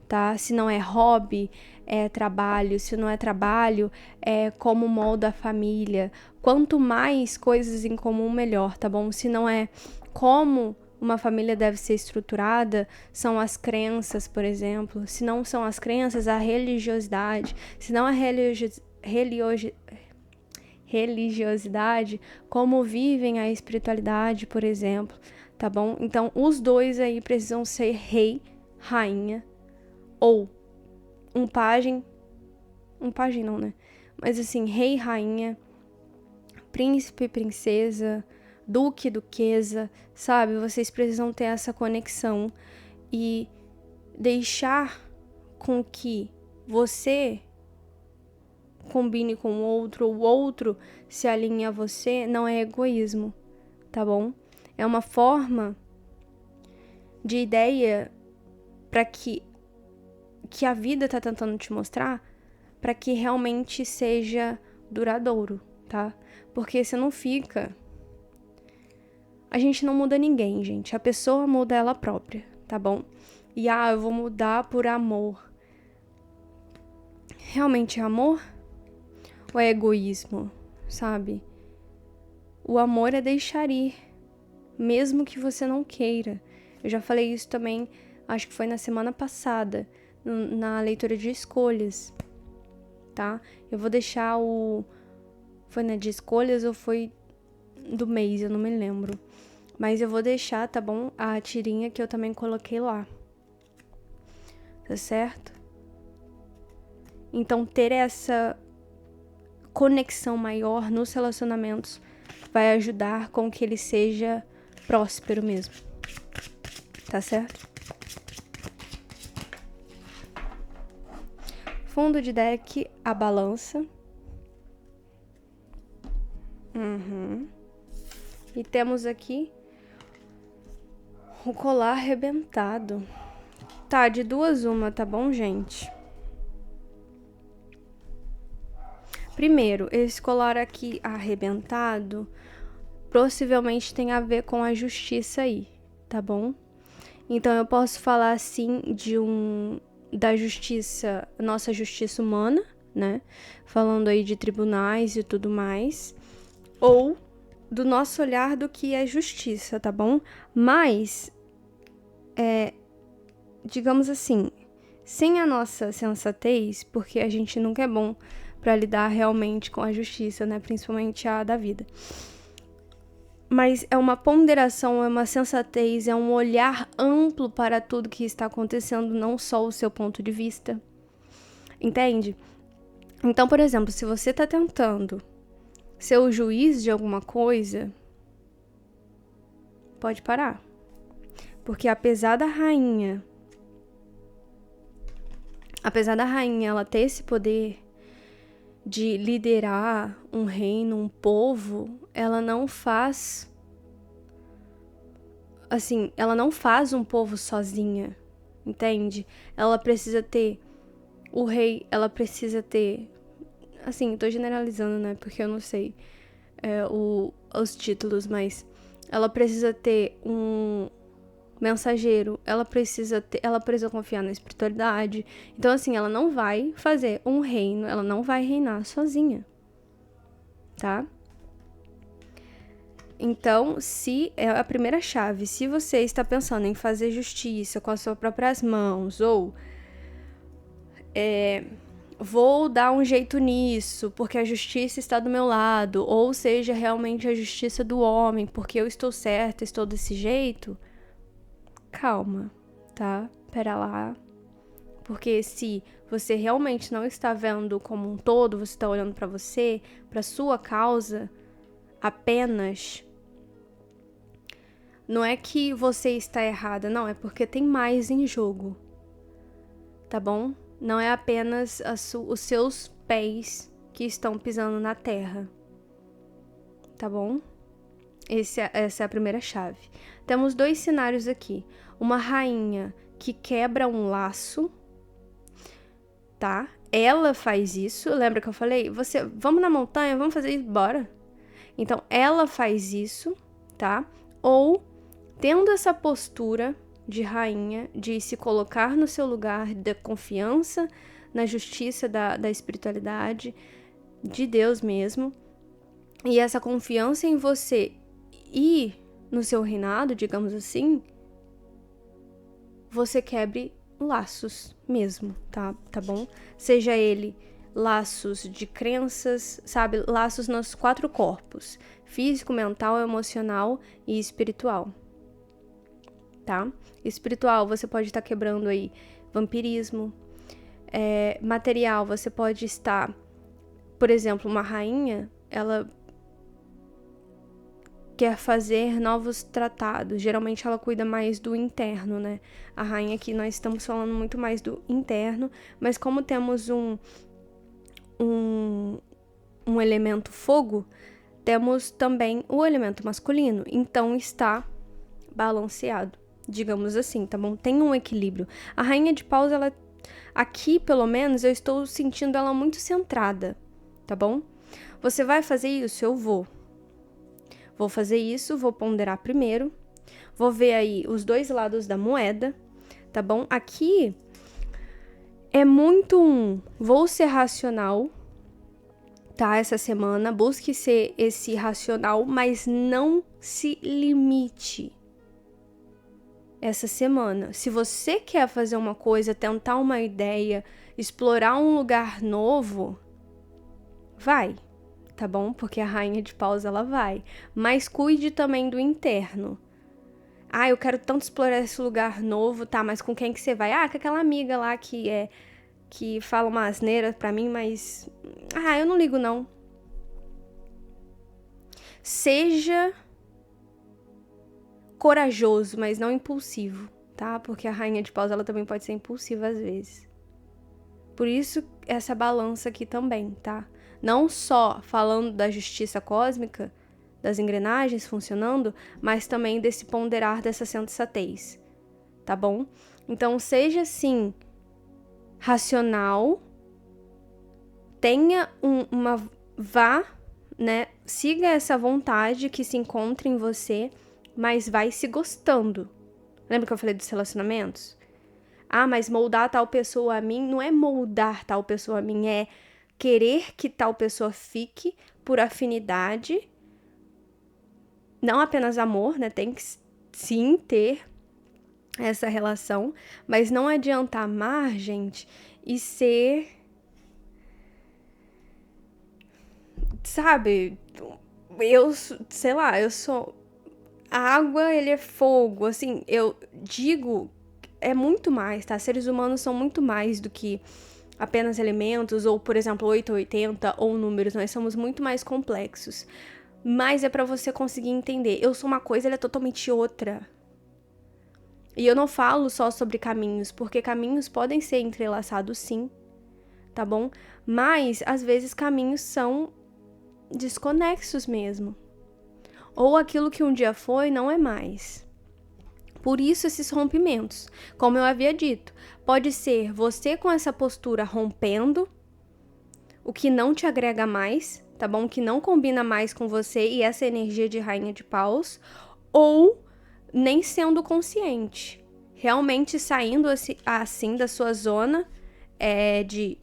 tá? Se não é hobby, é trabalho. Se não é trabalho, é como molda a família. Quanto mais coisas em comum, melhor, tá bom? Se não é como uma família deve ser estruturada, são as crenças, por exemplo. Se não são as crenças, a religiosidade. Se não a religiosidade, como vivem a espiritualidade, por exemplo, tá bom? Então, os dois aí precisam ser rei, rainha, ou um pajem não, né? Mas assim, rei, rainha, príncipe, princesa, duque, duquesa, sabe? Vocês precisam ter essa conexão e deixar com que você combine com o outro se alinhe a você, não é egoísmo, tá bom? É uma forma de ideia para que a vida tá tentando te mostrar, para que realmente seja duradouro, tá? Porque você não fica... A gente não muda ninguém, gente. A pessoa muda ela própria, tá bom? E eu vou mudar por amor. Realmente é amor? Ou é egoísmo, sabe? O amor é deixar ir, mesmo que você não queira. Eu já falei isso também, acho que foi na semana passada, na leitura de escolhas, tá? Eu vou deixar foi na de escolhas ou foi do mês, eu não me lembro. Mas eu vou deixar, tá bom? A tirinha que eu também coloquei lá. Tá certo? Então, ter essa conexão maior nos relacionamentos vai ajudar com que ele seja próspero mesmo. Tá certo? Fundo de deck, a balança. E temos aqui o colar arrebentado. Tá, de duas uma, tá bom, gente? Primeiro, esse colar aqui arrebentado possivelmente tem a ver com a justiça aí, tá bom? Então eu posso falar assim da justiça, nossa justiça humana, né? Falando aí de tribunais e tudo mais, ou do nosso olhar do que é justiça, tá bom? Mas, digamos assim, sem a nossa sensatez, porque a gente nunca é bom pra lidar realmente com a justiça, né? Principalmente a da vida. Mas é uma ponderação, é uma sensatez, é um olhar amplo para tudo que está acontecendo, não só o seu ponto de vista. Entende? Então, por exemplo, se você está tentando ser o juiz de alguma coisa, pode parar. Porque apesar da rainha ela ter esse poder de liderar um reino, um povo, ela não faz um povo sozinha, entende? Ela precisa ter o rei, ela precisa ter, assim, tô generalizando, né, porque eu não sei os títulos, mas ela precisa ter um mensageiro, ela precisa confiar na espiritualidade. Então, assim, ela não vai fazer um reino, ela não vai reinar sozinha, tá? Então, se é a primeira chave, se você está pensando em fazer justiça com as suas próprias mãos, ou vou dar um jeito nisso, porque a justiça está do meu lado, ou seja, realmente a justiça do homem, porque eu estou certa, estou desse jeito, calma, tá? Pera lá. Porque se você realmente não está vendo como um todo, você está olhando para você, para sua causa, apenas, não é que você está errada, não, é porque tem mais em jogo, tá bom? Não é apenas os seus pés que estão pisando na terra, tá bom? Essa é a primeira chave. Temos 2 cenários aqui. Uma rainha que quebra um laço, tá? Ela faz isso. Lembra que eu falei? Vamos na montanha, vamos fazer isso, bora. Então, ela faz isso, tá? Ou, tendo essa postura de rainha, de se colocar no seu lugar da confiança, na justiça da espiritualidade, de Deus mesmo, e essa confiança em você e no seu reinado, digamos assim, você quebre laços mesmo, tá bom? Seja ele laços de crenças, sabe? Laços nos 4 corpos: físico, mental, emocional e espiritual, tá? Espiritual, você pode estar quebrando aí vampirismo. Material, você pode estar, por exemplo, uma rainha, ela quer fazer novos tratados. Geralmente ela cuida mais do interno, né? A rainha aqui nós estamos falando muito mais do interno, mas como temos um elemento fogo, temos também o elemento masculino. Então está balanceado, digamos assim, tá bom? Tem um equilíbrio. A rainha de paus, ela aqui, pelo menos, eu estou sentindo ela muito centrada, tá bom? Você vai fazer isso? Eu vou. Vou fazer isso, vou ponderar primeiro, vou ver aí os 2 lados da moeda, tá bom? Aqui é muito vou ser racional, tá? Essa semana, busque ser esse racional, mas não se limite essa semana. Se você quer fazer uma coisa, tentar uma ideia, explorar um lugar novo, vai. Tá bom? Porque a rainha de paus, ela vai. Mas cuide também do interno, Ah, eu quero tanto explorar esse lugar novo, tá, mas com quem que você vai? Ah, com aquela amiga lá que fala uma asneira pra mim, mas... Ah, eu não ligo, não. Seja corajoso, mas não impulsivo, tá? Porque a rainha de paus, ela também pode ser impulsiva às vezes. Por isso, essa balança aqui também, tá? Não só falando da justiça cósmica, das engrenagens funcionando, mas também desse ponderar dessa sensatez, tá bom? Então, seja assim, racional, tenha né? Siga essa vontade que se encontra em você, mas vai se gostando. Lembra que eu falei dos relacionamentos? Ah, mas moldar tal pessoa a mim não é moldar tal pessoa a mim, é querer que tal pessoa fique por afinidade. Não apenas amor, né? Tem que sim ter essa relação, mas não adianta amar, gente, e ser, sabe, sei lá, eu sou a água, ele é fogo, assim, eu digo, é muito mais, tá? Seres humanos são muito mais do que apenas elementos, ou, por exemplo, 8 ou 80, ou números, nós somos muito mais complexos. Mas é pra você conseguir entender. Eu sou uma coisa, ele é totalmente outra. E eu não falo só sobre caminhos, porque caminhos podem ser entrelaçados sim, tá bom? Mas, às vezes, caminhos são desconexos mesmo. Ou aquilo que um dia foi não é mais. Por isso esses rompimentos. Como eu havia dito, pode ser você com essa postura rompendo o que não te agrega mais, tá bom? Que não combina mais com você e essa energia de rainha de paus, ou nem sendo consciente, realmente saindo assim da sua zona de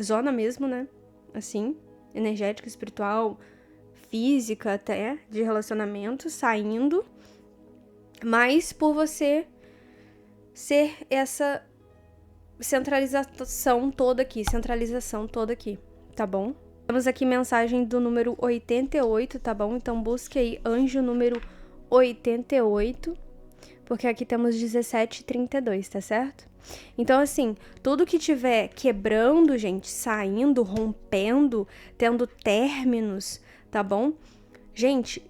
zona mesmo, né? Assim, energética, espiritual, física até, de relacionamento, saindo, mas por você ser essa centralização toda aqui, tá bom? Temos aqui mensagem do número 88, tá bom? Então busque aí anjo número 88, porque aqui temos 1732, tá certo? Então, assim, tudo que tiver quebrando, gente, saindo, rompendo, tendo términos, tá bom? Gente,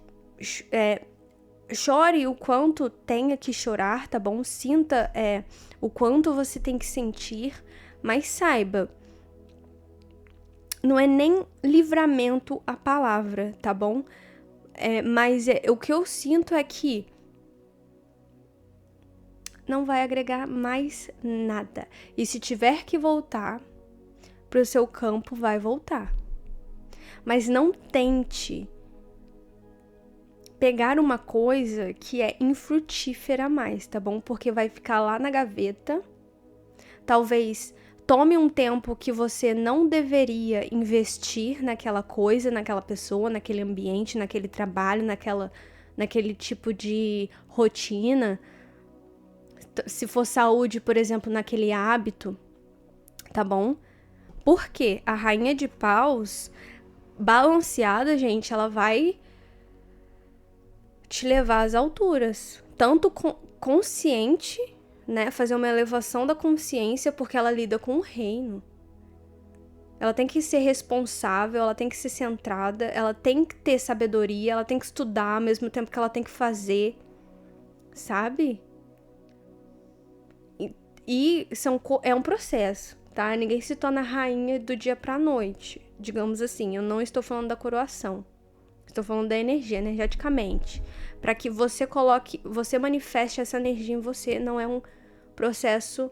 chore o quanto tenha que chorar, tá bom? Sinta o quanto você tem que sentir, mas saiba, não é nem livramento a palavra, tá bom? Mas o que eu sinto é que não vai agregar mais nada. E se tiver que voltar pro seu campo, vai voltar. Mas não tente pegar uma coisa que é infrutífera mais, tá bom? Porque vai ficar lá na gaveta. Talvez tome um tempo que você não deveria investir naquela coisa, naquela pessoa, naquele ambiente, naquele trabalho, naquele tipo de rotina. Se for saúde, por exemplo, naquele hábito, tá bom? Porque a rainha de paus, balanceada, gente, ela vai te levar às alturas. Tanto consciente, né? Fazer uma elevação da consciência, porque ela lida com o reino. Ela tem que ser responsável, ela tem que ser centrada, ela tem que ter sabedoria, ela tem que estudar ao mesmo tempo que ela tem que fazer, sabe? E é um processo, tá? Ninguém se torna rainha do dia pra noite, digamos assim. Eu não estou falando da coroação. Estou falando da energia, energeticamente. Para que você manifeste essa energia em você, não é um processo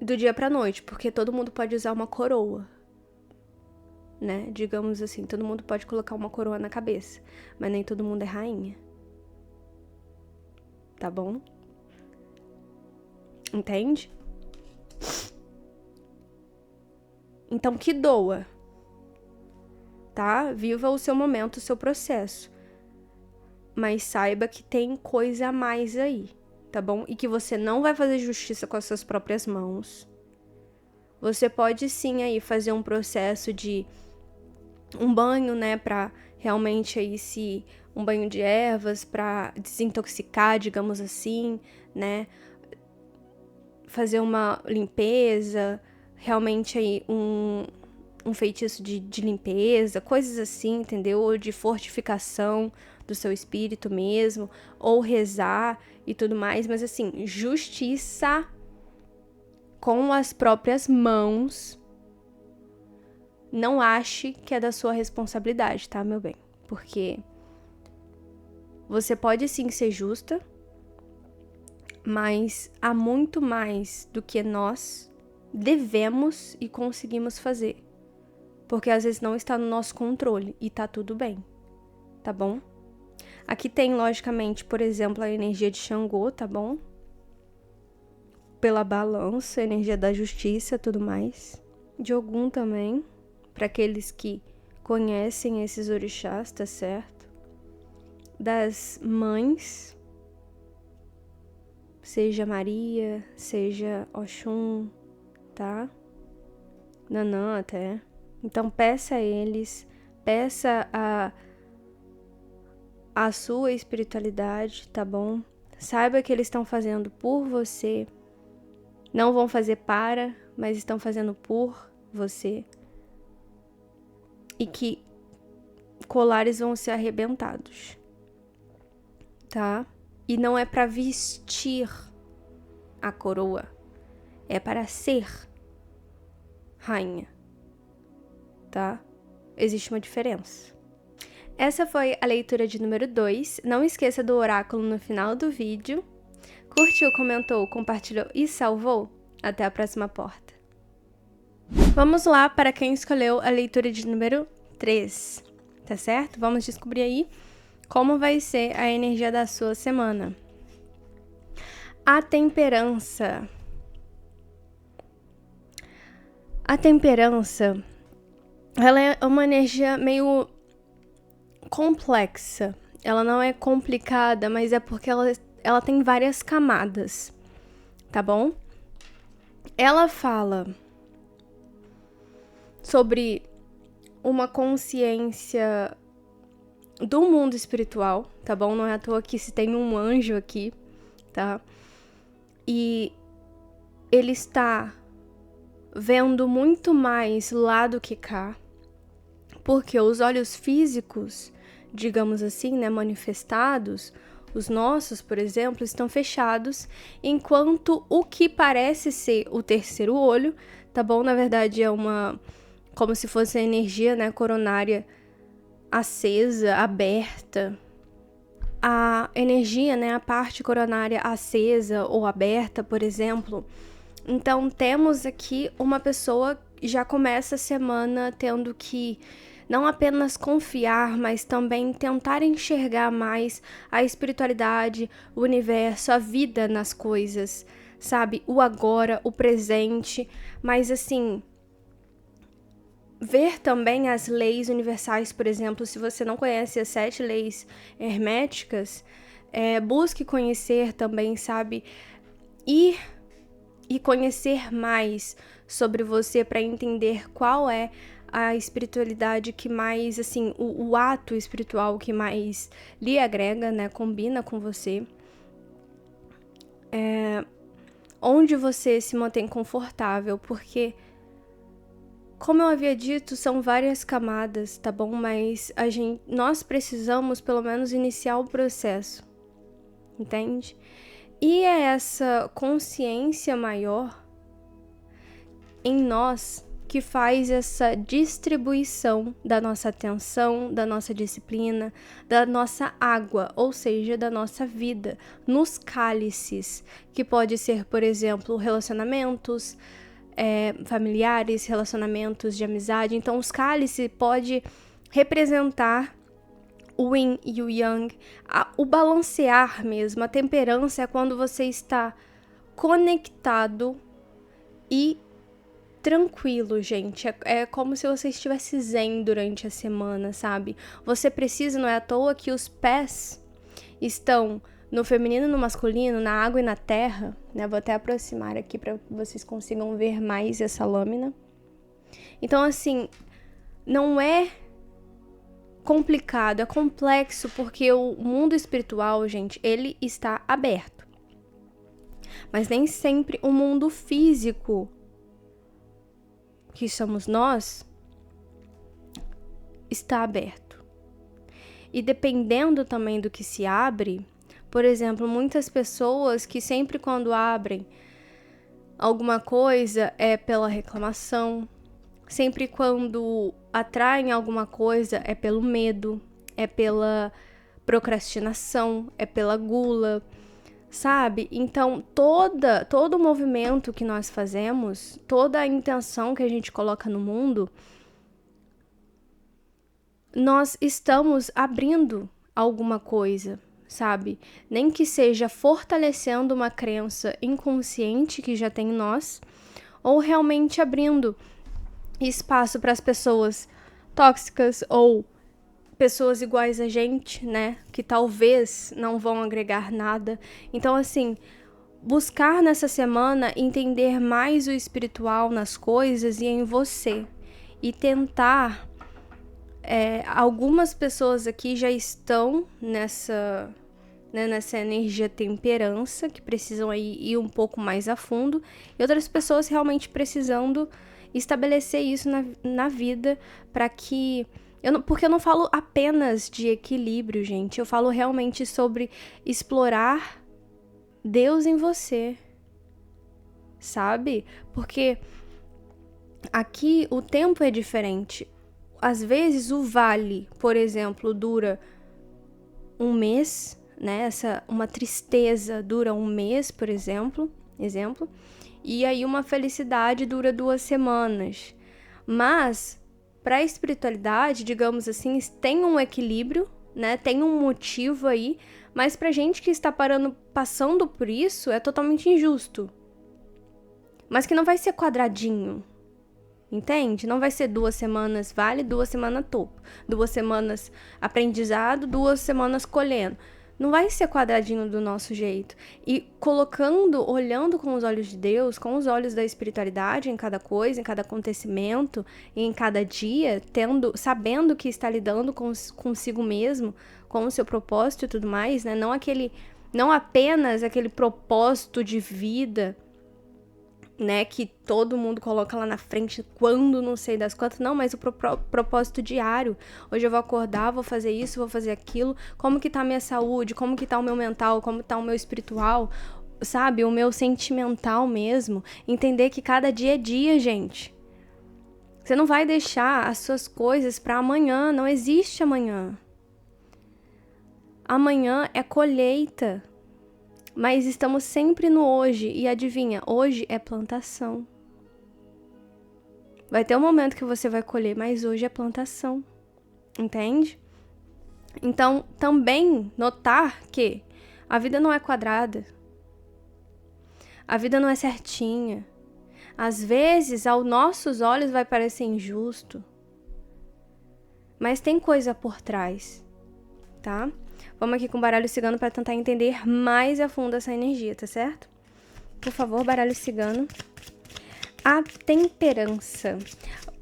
do dia pra noite, porque todo mundo pode usar uma coroa, né? Digamos assim, todo mundo pode colocar uma coroa na cabeça, mas nem todo mundo é rainha. Tá bom? Entende? Então que doa, tá? Viva o seu momento, o seu processo. Mas saiba que tem coisa a mais aí, tá bom? E que você não vai fazer justiça com as suas próprias mãos. Você pode sim aí fazer um processo de um banho, né? Pra realmente aí se um banho de ervas para desintoxicar, digamos assim, né? Fazer uma limpeza, realmente aí um feitiço de limpeza, coisas assim, entendeu? Ou de fortificação do seu espírito mesmo, ou rezar e tudo mais, mas assim, justiça com as próprias mãos, não ache que é da sua responsabilidade, tá, meu bem? Porque você pode sim ser justa, mas há muito mais do que nós devemos e conseguimos fazer. Porque às vezes não está no nosso controle e tá tudo bem, tá bom? Aqui tem, logicamente, por exemplo, a energia de Xangô, tá bom? Pela balança, energia da justiça, tudo mais. De Ogum também, para aqueles que conhecem esses orixás, tá certo? Das mães, seja Maria, seja Oxum, tá? Nanã até. Então peça a eles, peça a sua espiritualidade, tá bom? Saiba que eles estão fazendo por você. Não vão fazer para, mas estão fazendo por você. E que colares vão ser arrebentados, tá? E não é para vestir a coroa, é para ser rainha, tá? Existe uma diferença. Essa foi a leitura de número 2. Não esqueça do oráculo no final do vídeo. Curtiu, comentou, compartilhou e salvou? Até a próxima porta. Vamos lá para quem escolheu a leitura de número 3, tá certo? Vamos descobrir aí como vai ser a energia da sua semana. A temperança. A temperança, ela é uma energia meio complexa. Ela não é complicada, mas é porque ela tem várias camadas, tá bom? Ela fala sobre uma consciência do mundo espiritual, tá bom? Não é à toa que se tem um anjo aqui, tá? E ele está vendo muito mais lá do que cá, porque os olhos físicos, digamos assim, né, manifestados, os nossos, por exemplo, estão fechados, enquanto o que parece ser o terceiro olho, tá bom? Na verdade é como se fosse a energia, né, coronária acesa, aberta. A energia, né, a parte coronária acesa ou aberta, por exemplo. Então temos aqui uma pessoa que já começa a semana tendo que não apenas confiar, mas também tentar enxergar mais a espiritualidade, o universo, a vida nas coisas, sabe? O agora, o presente, mas assim, ver também as leis universais, por exemplo, se você não conhece as 7 leis herméticas, busque conhecer também, sabe? Ir e conhecer mais sobre você para entender qual é a espiritualidade que mais, assim, o ato espiritual que mais lhe agrega, né, combina com você. Onde você se mantém confortável, porque, como eu havia dito, são várias camadas, tá bom? Mas nós precisamos, pelo menos, iniciar o processo, entende? E é essa consciência maior em nós que faz essa distribuição da nossa atenção, da nossa disciplina, da nossa água, ou seja, da nossa vida, nos cálices, que pode ser, por exemplo, relacionamentos familiares, relacionamentos de amizade. Então, os cálices pode representar o yin e o yang, o balancear mesmo. A temperança é quando você está conectado e tranquilo, gente. É como se você estivesse zen durante a semana, sabe? Você precisa, não é à toa que os pés estão no feminino e no masculino, na água e na terra, né? Vou até aproximar aqui para que vocês consigam ver mais essa lâmina. Então, assim, não é complicado, é complexo, porque o mundo espiritual, gente, ele está aberto. Mas nem sempre o mundo físico, que somos nós, está aberto. E dependendo também do que se abre, por exemplo, muitas pessoas que sempre quando abrem alguma coisa é pela reclamação, sempre quando atraem alguma coisa é pelo medo, é pela procrastinação, é pela gula, sabe? Então, todo o movimento que nós fazemos, toda a intenção que a gente coloca no mundo, nós estamos abrindo alguma coisa, sabe? Nem que seja fortalecendo uma crença inconsciente que já tem em nós, ou realmente abrindo espaço para as pessoas tóxicas ou pessoas iguais a gente, né? Que talvez não vão agregar nada. Então, assim, buscar nessa semana entender mais o espiritual nas coisas e em você. E tentar... algumas pessoas aqui já estão nessa energia temperança, que precisam aí ir um pouco mais a fundo, e outras pessoas realmente precisando estabelecer isso na vida, para que... porque eu não falo apenas de equilíbrio, gente, eu falo realmente sobre explorar Deus em você, sabe? Porque aqui o tempo é diferente. Às vezes o vale, por exemplo, dura um mês, né? Uma tristeza dura um mês, por exemplo, e aí uma felicidade dura 2 semanas. Mas para a espiritualidade, digamos assim, tem um equilíbrio, né? Tem um motivo aí, mas pra gente que está passando por isso, é totalmente injusto. Mas que não vai ser quadradinho. Entende? Não vai ser 2 semanas vale, 2 semanas topo. 2 semanas aprendizado, 2 semanas colhendo. Não vai ser quadradinho do nosso jeito. E olhando com os olhos de Deus, com os olhos da espiritualidade em cada coisa, em cada acontecimento, em cada dia, sabendo que está lidando consigo mesmo, com o seu propósito e tudo mais, né? Não apenas aquele propósito de vida, né, que todo mundo coloca lá na frente quando não sei das quantas, não, mas o propósito diário. Hoje eu vou acordar, vou fazer isso, vou fazer aquilo, como que tá a minha saúde, como que tá o meu mental, como tá o meu espiritual, sabe, o meu sentimental mesmo. Entender que cada dia é dia, gente. Você não vai deixar as suas coisas pra amanhã, não existe amanhã. Amanhã é colheita. Mas estamos sempre no hoje, e adivinha, hoje é plantação. Vai ter um momento que você vai colher, mas hoje é plantação, entende? Então, também notar que a vida não é quadrada, a vida não é certinha. Às vezes, aos nossos olhos vai parecer injusto, mas tem coisa por trás, tá? Vamos aqui com o baralho cigano para tentar entender mais a fundo essa energia, tá certo? Por favor, baralho cigano. A temperança.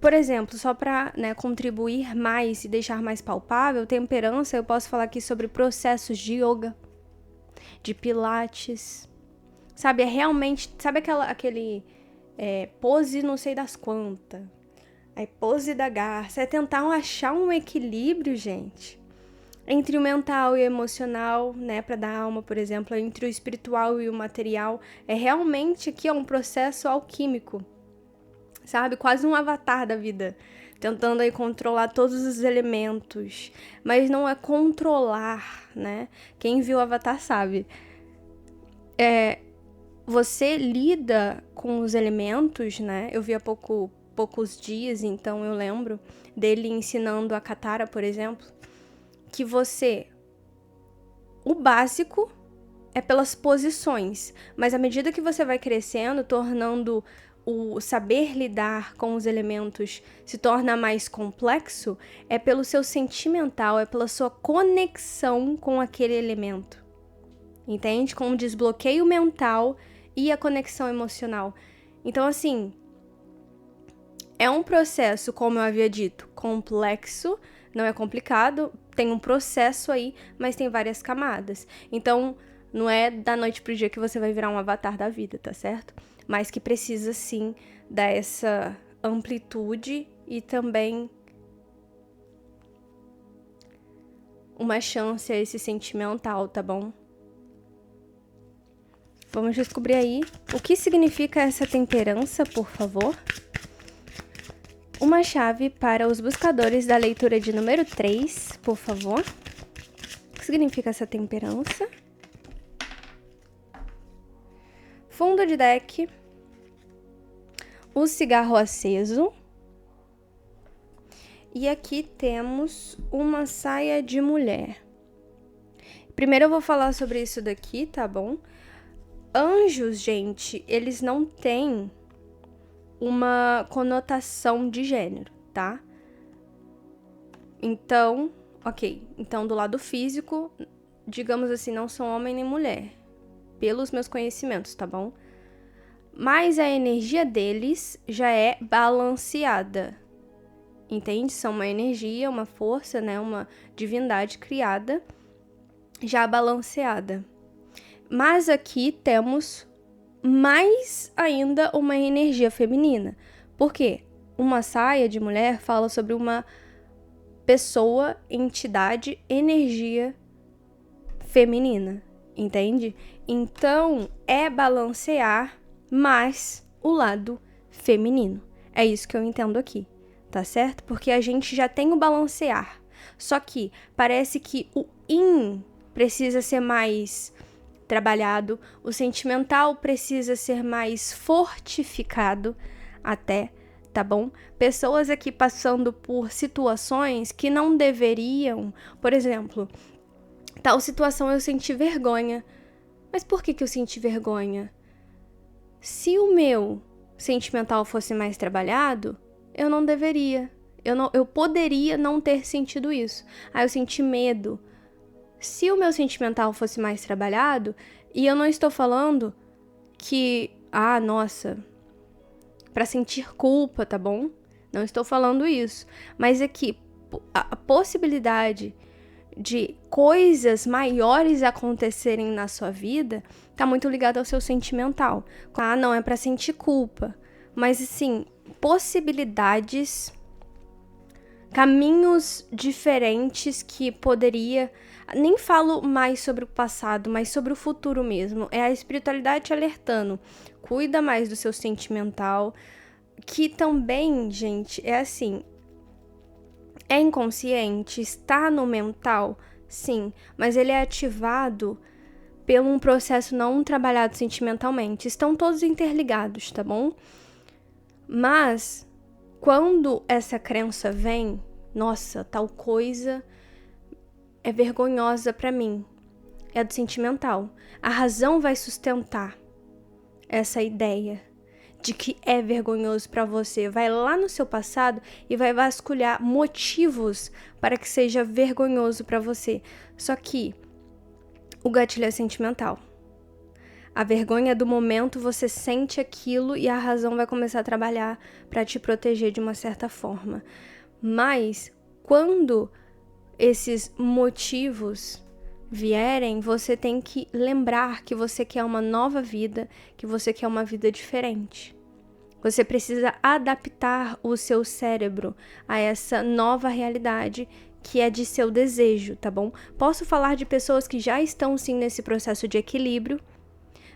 Por exemplo, só para, né, contribuir mais e deixar mais palpável, temperança, eu posso falar aqui sobre processos de yoga, de pilates. Sabe, é realmente... Sabe aquele pose não sei das quantas? Aí pose da garça. É tentar achar um equilíbrio, gente, entre o mental e o emocional, né, para dar alma, por exemplo, entre o espiritual e o material. É realmente aqui um processo alquímico, sabe? Quase um avatar da vida, tentando aí controlar todos os elementos, mas não é controlar, né? Quem viu Avatar sabe. Você lida com os elementos, né? Eu vi há poucos dias, então eu lembro dele ensinando a Katara, por exemplo, que o básico é pelas posições, mas à medida que você vai crescendo, tornando o saber lidar com os elementos se torna mais complexo, é pelo seu sentimental, é pela sua conexão com aquele elemento, entende? Com o desbloqueio mental e a conexão emocional. Então, assim, é um processo, como eu havia dito, complexo, Não é complicado, tem um processo aí, mas tem várias camadas. Então, não é da noite pro dia que você vai virar um avatar da vida, tá certo? Mas que precisa, sim, dar essa amplitude e também uma chance a esse sentimental, tá bom? Vamos descobrir aí o que significa essa temperança, por favor. Uma chave para os buscadores da leitura de número 3, por favor. O que significa essa temperança? Fundo de deck. O cigarro aceso. E aqui temos uma saia de mulher. Primeiro eu vou falar sobre isso daqui, tá bom? Anjos, gente, eles não têm uma conotação de gênero, tá? Então, ok. Então, do lado físico, digamos assim, não são homem nem mulher. Pelos meus conhecimentos, tá bom? Mas a energia deles já é balanceada. Entende? São uma energia, uma força, né? Uma divindade criada, já balanceada. Mas aqui temos mais ainda uma energia feminina. Por quê? Uma saia de mulher fala sobre uma pessoa, entidade, energia feminina. Entende? Então, é balancear mais o lado feminino. É isso que eu entendo aqui. Tá certo? Porque a gente já tem o balancear. Só que parece que o yin precisa ser mais trabalhado, o sentimental precisa ser mais fortificado até, tá bom? Pessoas aqui passando por situações que não deveriam, por exemplo, tal situação eu senti vergonha. Mas por que eu senti vergonha? Se o meu sentimental fosse mais trabalhado, eu não deveria. Eu poderia não ter sentido isso. Eu senti medo. Se o meu sentimental fosse mais trabalhado, e eu não estou falando que, nossa, pra sentir culpa, tá bom? Não estou falando isso. Mas é que a possibilidade de coisas maiores acontecerem na sua vida tá muito ligada ao seu sentimental. Não é pra sentir culpa. Mas, assim, possibilidades, caminhos diferentes que poderia... Nem falo mais sobre o passado, mas sobre o futuro mesmo. É a espiritualidade te alertando. Cuida mais do seu sentimental, que também, gente, é assim... É inconsciente, está no mental, sim, mas ele é ativado por um processo não trabalhado sentimentalmente. Estão todos interligados, tá bom? Mas, quando essa crença vem, nossa, tal coisa é vergonhosa pra mim, é do sentimental. A razão vai sustentar essa ideia de que é vergonhoso pra você. Vai lá no seu passado e vai vasculhar motivos para que seja vergonhoso pra você. Só que o gatilho é sentimental. A vergonha do momento, você sente aquilo e a razão vai começar a trabalhar para te proteger de uma certa forma. Mas, quando esses motivos vierem, você tem que lembrar que você quer uma nova vida, que você quer uma vida diferente. Você precisa adaptar o seu cérebro a essa nova realidade que é de seu desejo, tá bom? Posso falar de pessoas que já estão sim nesse processo de equilíbrio.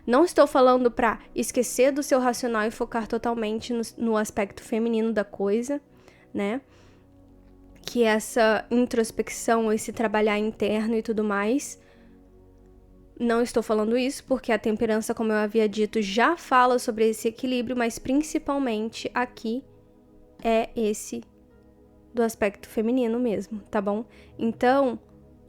Não estou falando para esquecer do seu racional e focar totalmente no aspecto feminino da coisa, né? Que essa introspecção, esse trabalhar interno e tudo mais. Não estou falando isso porque a temperança, como eu havia dito, já fala sobre esse equilíbrio, mas principalmente aqui é esse do aspecto feminino mesmo, tá bom? Então,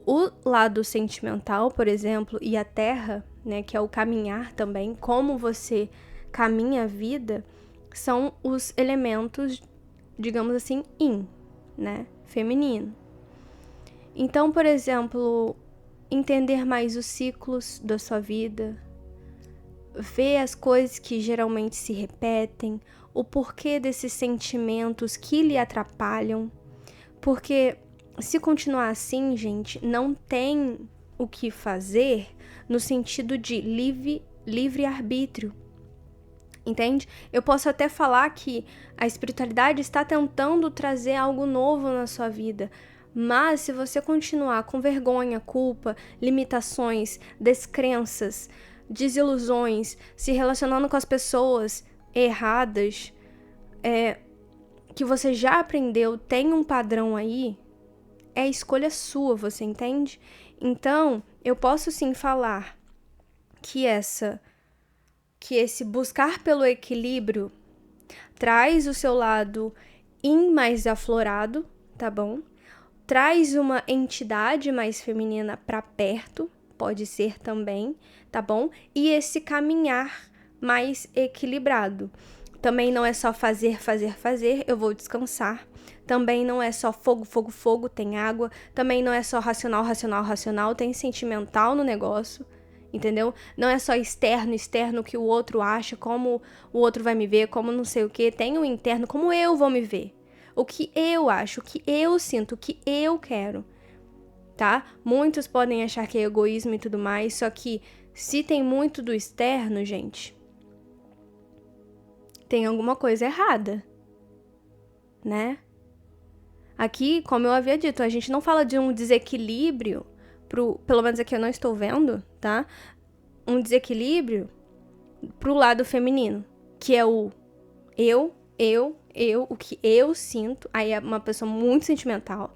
o lado sentimental, por exemplo, e a terra, né, que é o caminhar também, como você caminha a vida, são os elementos, digamos assim, yin, né, feminino. Então, por exemplo, entender mais os ciclos da sua vida, ver as coisas que geralmente se repetem, o porquê desses sentimentos que lhe atrapalham, porque se continuar assim, gente, não tem o que fazer no sentido de livre-arbítrio. Entende? Eu posso até falar que a espiritualidade está tentando trazer algo novo na sua vida, mas se você continuar com vergonha, culpa, limitações, descrenças, desilusões, se relacionando com as pessoas erradas, que você já aprendeu, tem um padrão aí, é escolha sua, você entende? Então, eu posso sim falar que esse buscar pelo equilíbrio traz o seu lado yin mais aflorado, tá bom? Traz uma entidade mais feminina pra perto, pode ser também, tá bom? E esse caminhar mais equilibrado. Também não é só fazer, eu vou descansar. Também não é só fogo, tem água. Também não é só racional, tem sentimental no negócio. Entendeu? Não é só externo que o outro acha, como o outro vai me ver, como não sei o que. Tem o interno, como eu vou me ver. O que eu acho, o que eu sinto, o que eu quero. Tá? Muitos podem achar que é egoísmo e tudo mais, só que se tem muito do externo, gente, tem alguma coisa errada, né? Aqui, como eu havia dito, a gente não fala de um desequilíbrio, pelo menos aqui eu não estou vendo, tá? Um desequilíbrio pro lado feminino, que é o eu, o que eu sinto. Aí é uma pessoa muito sentimental,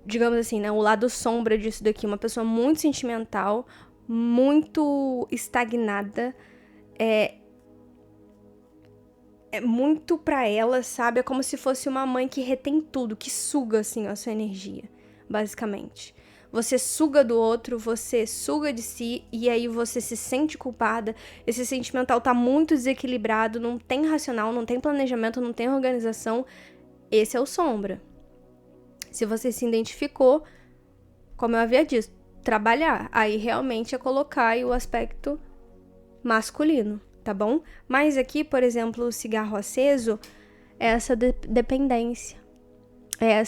digamos assim, né? O lado sombra disso daqui, uma pessoa muito sentimental, muito estagnada, é muito pra ela, sabe? É como se fosse uma mãe que retém tudo, que suga, assim, a sua energia, basicamente. Você suga do outro, você suga de si, e aí você se sente culpada. Esse sentimental tá muito desequilibrado, não tem racional, não tem planejamento, não tem organização. Esse é o sombra. Se você se identificou, como eu havia dito, trabalhar. Aí realmente é colocar aí o aspecto masculino, tá bom? Mas aqui, por exemplo, o cigarro aceso é essa dependência, é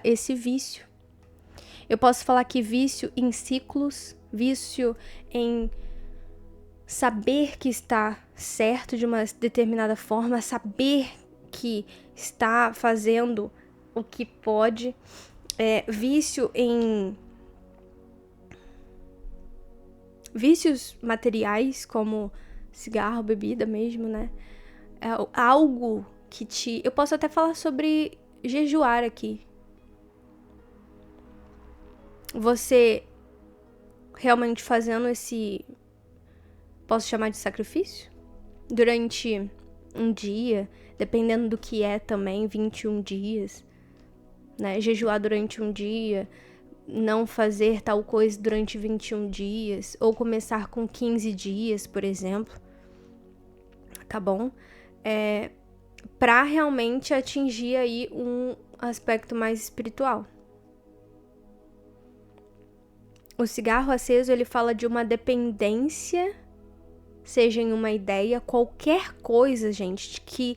esse vício. Eu posso falar que vício em ciclos, vício em saber que está certo de uma determinada forma, saber que está fazendo o que pode, vício em vícios materiais, como cigarro, bebida mesmo, né? É algo que te... Eu posso até falar sobre jejuar aqui. Você realmente fazendo esse... Posso chamar de sacrifício? Durante um dia, dependendo do que é também, 21 dias, né? Jejuar durante um dia, não fazer tal coisa durante 21 dias, ou começar com 15 dias, por exemplo, tá bom? Pra realmente atingir aí um aspecto mais espiritual. O cigarro aceso, ele fala de uma dependência, seja em uma ideia, qualquer coisa, gente, que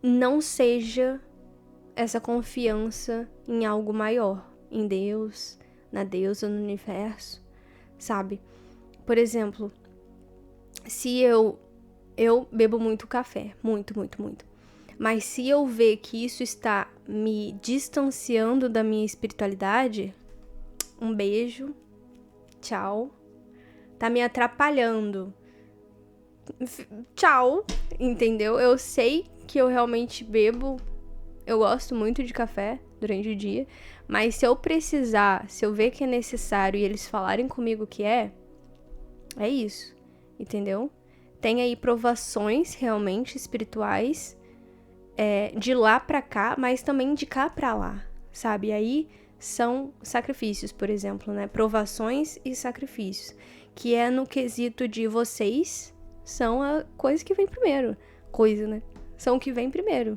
não seja essa confiança em algo maior, em Deus, na deusa, no universo, sabe? Por exemplo, se eu bebo muito café, muito. Mas se eu ver que isso está me distanciando da minha espiritualidade, um beijo, tchau. Tá me atrapalhando. Tchau, entendeu? Eu sei que eu realmente bebo, eu gosto muito de café durante o dia, mas se eu precisar, se eu ver que é necessário e eles falarem comigo que é isso, entendeu? Tem aí provações realmente espirituais, de lá pra cá, mas também de cá pra lá, sabe? E aí são sacrifícios, por exemplo, né? Provações e sacrifícios, que é no quesito de vocês são a coisa que vem primeiro. Né? São o que vem primeiro.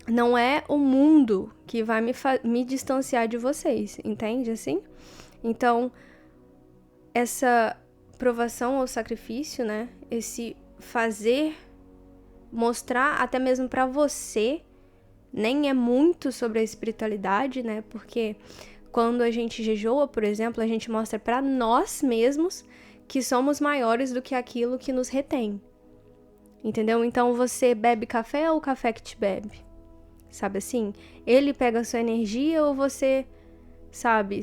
Não é o mundo que vai me distanciar de vocês, entende assim? Então, essa provação ou sacrifício, né? Esse fazer, mostrar até mesmo pra você nem é muito sobre a espiritualidade, né? Porque quando a gente jejua, por exemplo, a gente mostra para nós mesmos que somos maiores do que aquilo que nos retém. Entendeu? Então você bebe café ou o café que te bebe? Sabe assim? Ele pega a sua energia ou você, sabe,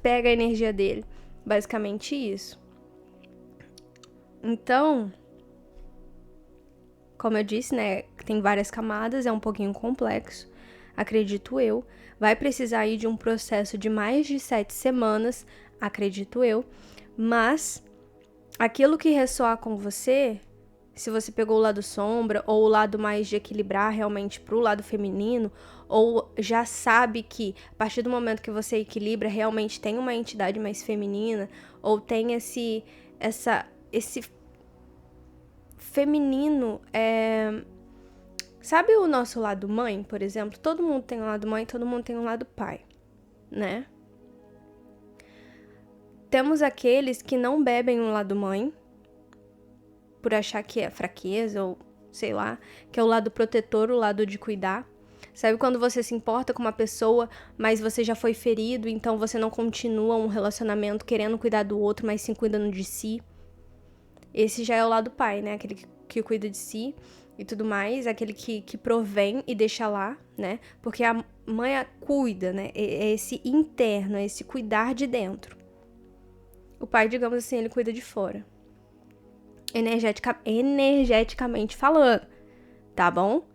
pega a energia dele? Basicamente isso. Então, como eu disse, né, tem várias camadas, é um pouquinho complexo, acredito eu. Vai precisar aí de um processo de mais de 7 semanas, acredito eu. Mas aquilo que ressoar com você, se você pegou o lado sombra ou o lado mais de equilibrar realmente pro lado feminino, ou já sabe que a partir do momento que você equilibra realmente tem uma entidade mais feminina, ou tem esse feminino, sabe o nosso lado mãe, por exemplo? Todo mundo tem um lado mãe, todo mundo tem um lado pai, né? Temos aqueles que não bebem um lado mãe, por achar que é fraqueza ou sei lá, que é o lado protetor, o lado de cuidar. Sabe quando você se importa com uma pessoa, mas você já foi ferido, então você não continua um relacionamento querendo cuidar do outro, mas sim cuidando de si? Esse já é o lado pai, né? Aquele que cuida de si e tudo mais, aquele que provém e deixa lá, né? Porque a mãe cuida, né? É esse interno, é esse cuidar de dentro. O pai, digamos assim, ele cuida de fora. Energeticamente falando, tá bom?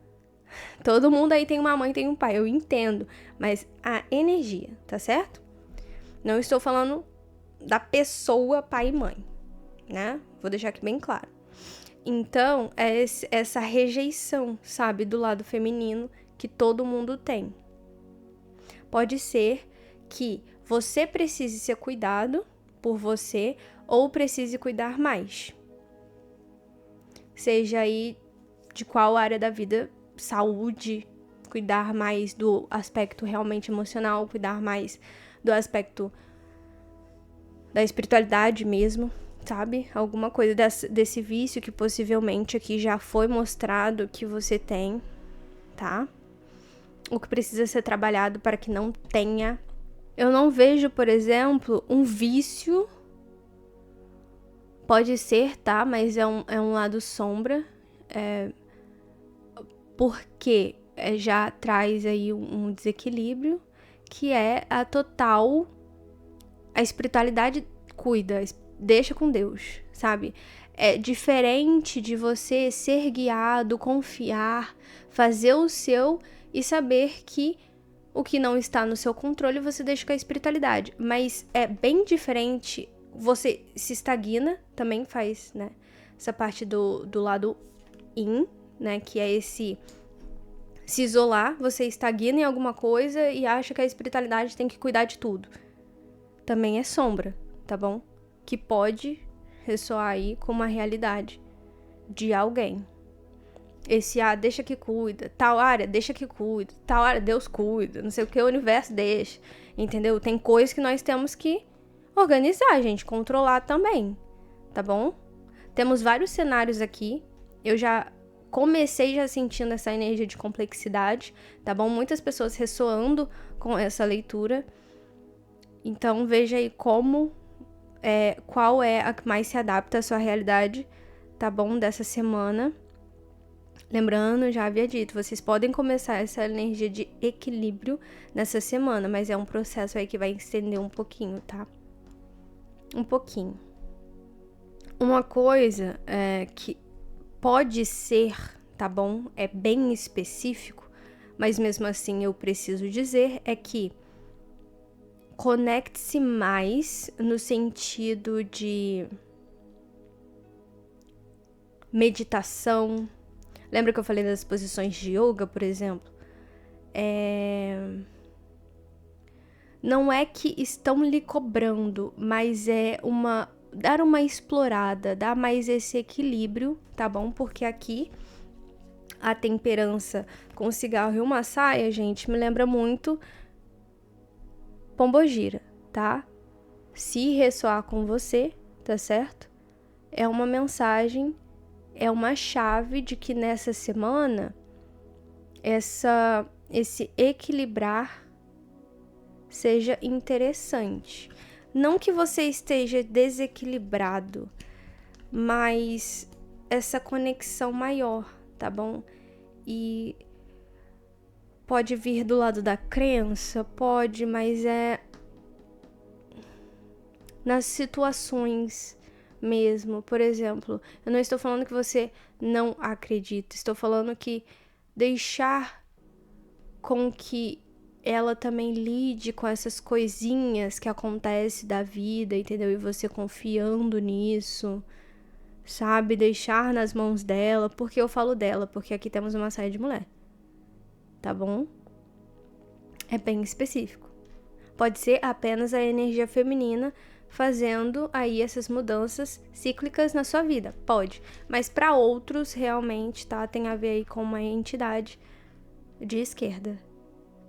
Todo mundo aí tem uma mãe, tem um pai, eu entendo. Mas a energia, tá certo? Não estou falando da pessoa pai e mãe, né? Vou deixar aqui bem claro. Então, é essa rejeição, sabe, do lado feminino que todo mundo tem. Pode ser que você precise ser cuidado por você ou precise cuidar mais. Seja aí de qual área da vida, saúde, cuidar mais do aspecto realmente emocional, cuidar mais do aspecto da espiritualidade mesmo, sabe? Alguma coisa desse vício que possivelmente aqui já foi mostrado que você tem, tá? O que precisa ser trabalhado para que não tenha. Eu não vejo, por exemplo, um vício. Pode ser, tá? Mas é um lado sombra. Porque já traz aí um desequilíbrio, que é a espiritualidade cuida, deixa com Deus, sabe? É diferente de você ser guiado, confiar, fazer o seu e saber que o que não está no seu controle você deixa com a espiritualidade. Mas é bem diferente, você se estagna, também faz, né? Essa parte do lado yin, né? Que é esse se isolar, você estagna em alguma coisa e acha que a espiritualidade tem que cuidar de tudo. Também é sombra, tá bom? Que pode ressoar aí com uma realidade de alguém. Esse deixa que cuida, tal área deixa que cuida, tal área Deus cuida, não sei o que, o universo deixa, entendeu? Tem coisas que nós temos que organizar, gente, controlar também, tá bom? Temos vários cenários aqui, eu já comecei já sentindo essa energia de complexidade, tá bom? Muitas pessoas ressoando com essa leitura, então veja aí qual é a que mais se adapta à sua realidade, tá bom? Dessa semana. Lembrando, já havia dito, vocês podem começar essa energia de equilíbrio nessa semana, mas é um processo aí que vai estender um pouquinho, tá? Um pouquinho. Uma coisa que pode ser, tá bom? É bem específico, mas mesmo assim eu preciso dizer, é que conecte-se mais no sentido de meditação. Lembra que eu falei das posições de yoga, por exemplo? Não é que estão lhe cobrando, mas é dar uma explorada, dar mais esse equilíbrio, tá bom? Porque aqui a temperança com cigarro e uma saia, gente, me lembra muito Pombogira, tá? Se ressoar com você, tá certo? É uma mensagem, é uma chave de que nessa semana esse equilibrar seja interessante. Não que você esteja desequilibrado, mas essa conexão maior, tá bom? E pode vir do lado da crença, pode, mas é nas situações mesmo. Por exemplo, eu não estou falando que você não acredita, estou falando que deixar com que ela também lide com essas coisinhas que acontecem da vida, entendeu? E você confiando nisso, sabe? Deixar nas mãos dela. Porque eu falo dela? Porque aqui temos uma saia de mulher, tá bom? É bem específico. Pode ser apenas a energia feminina fazendo aí essas mudanças cíclicas na sua vida, pode. Mas para outros, realmente, tá? Tem a ver aí com uma entidade de esquerda,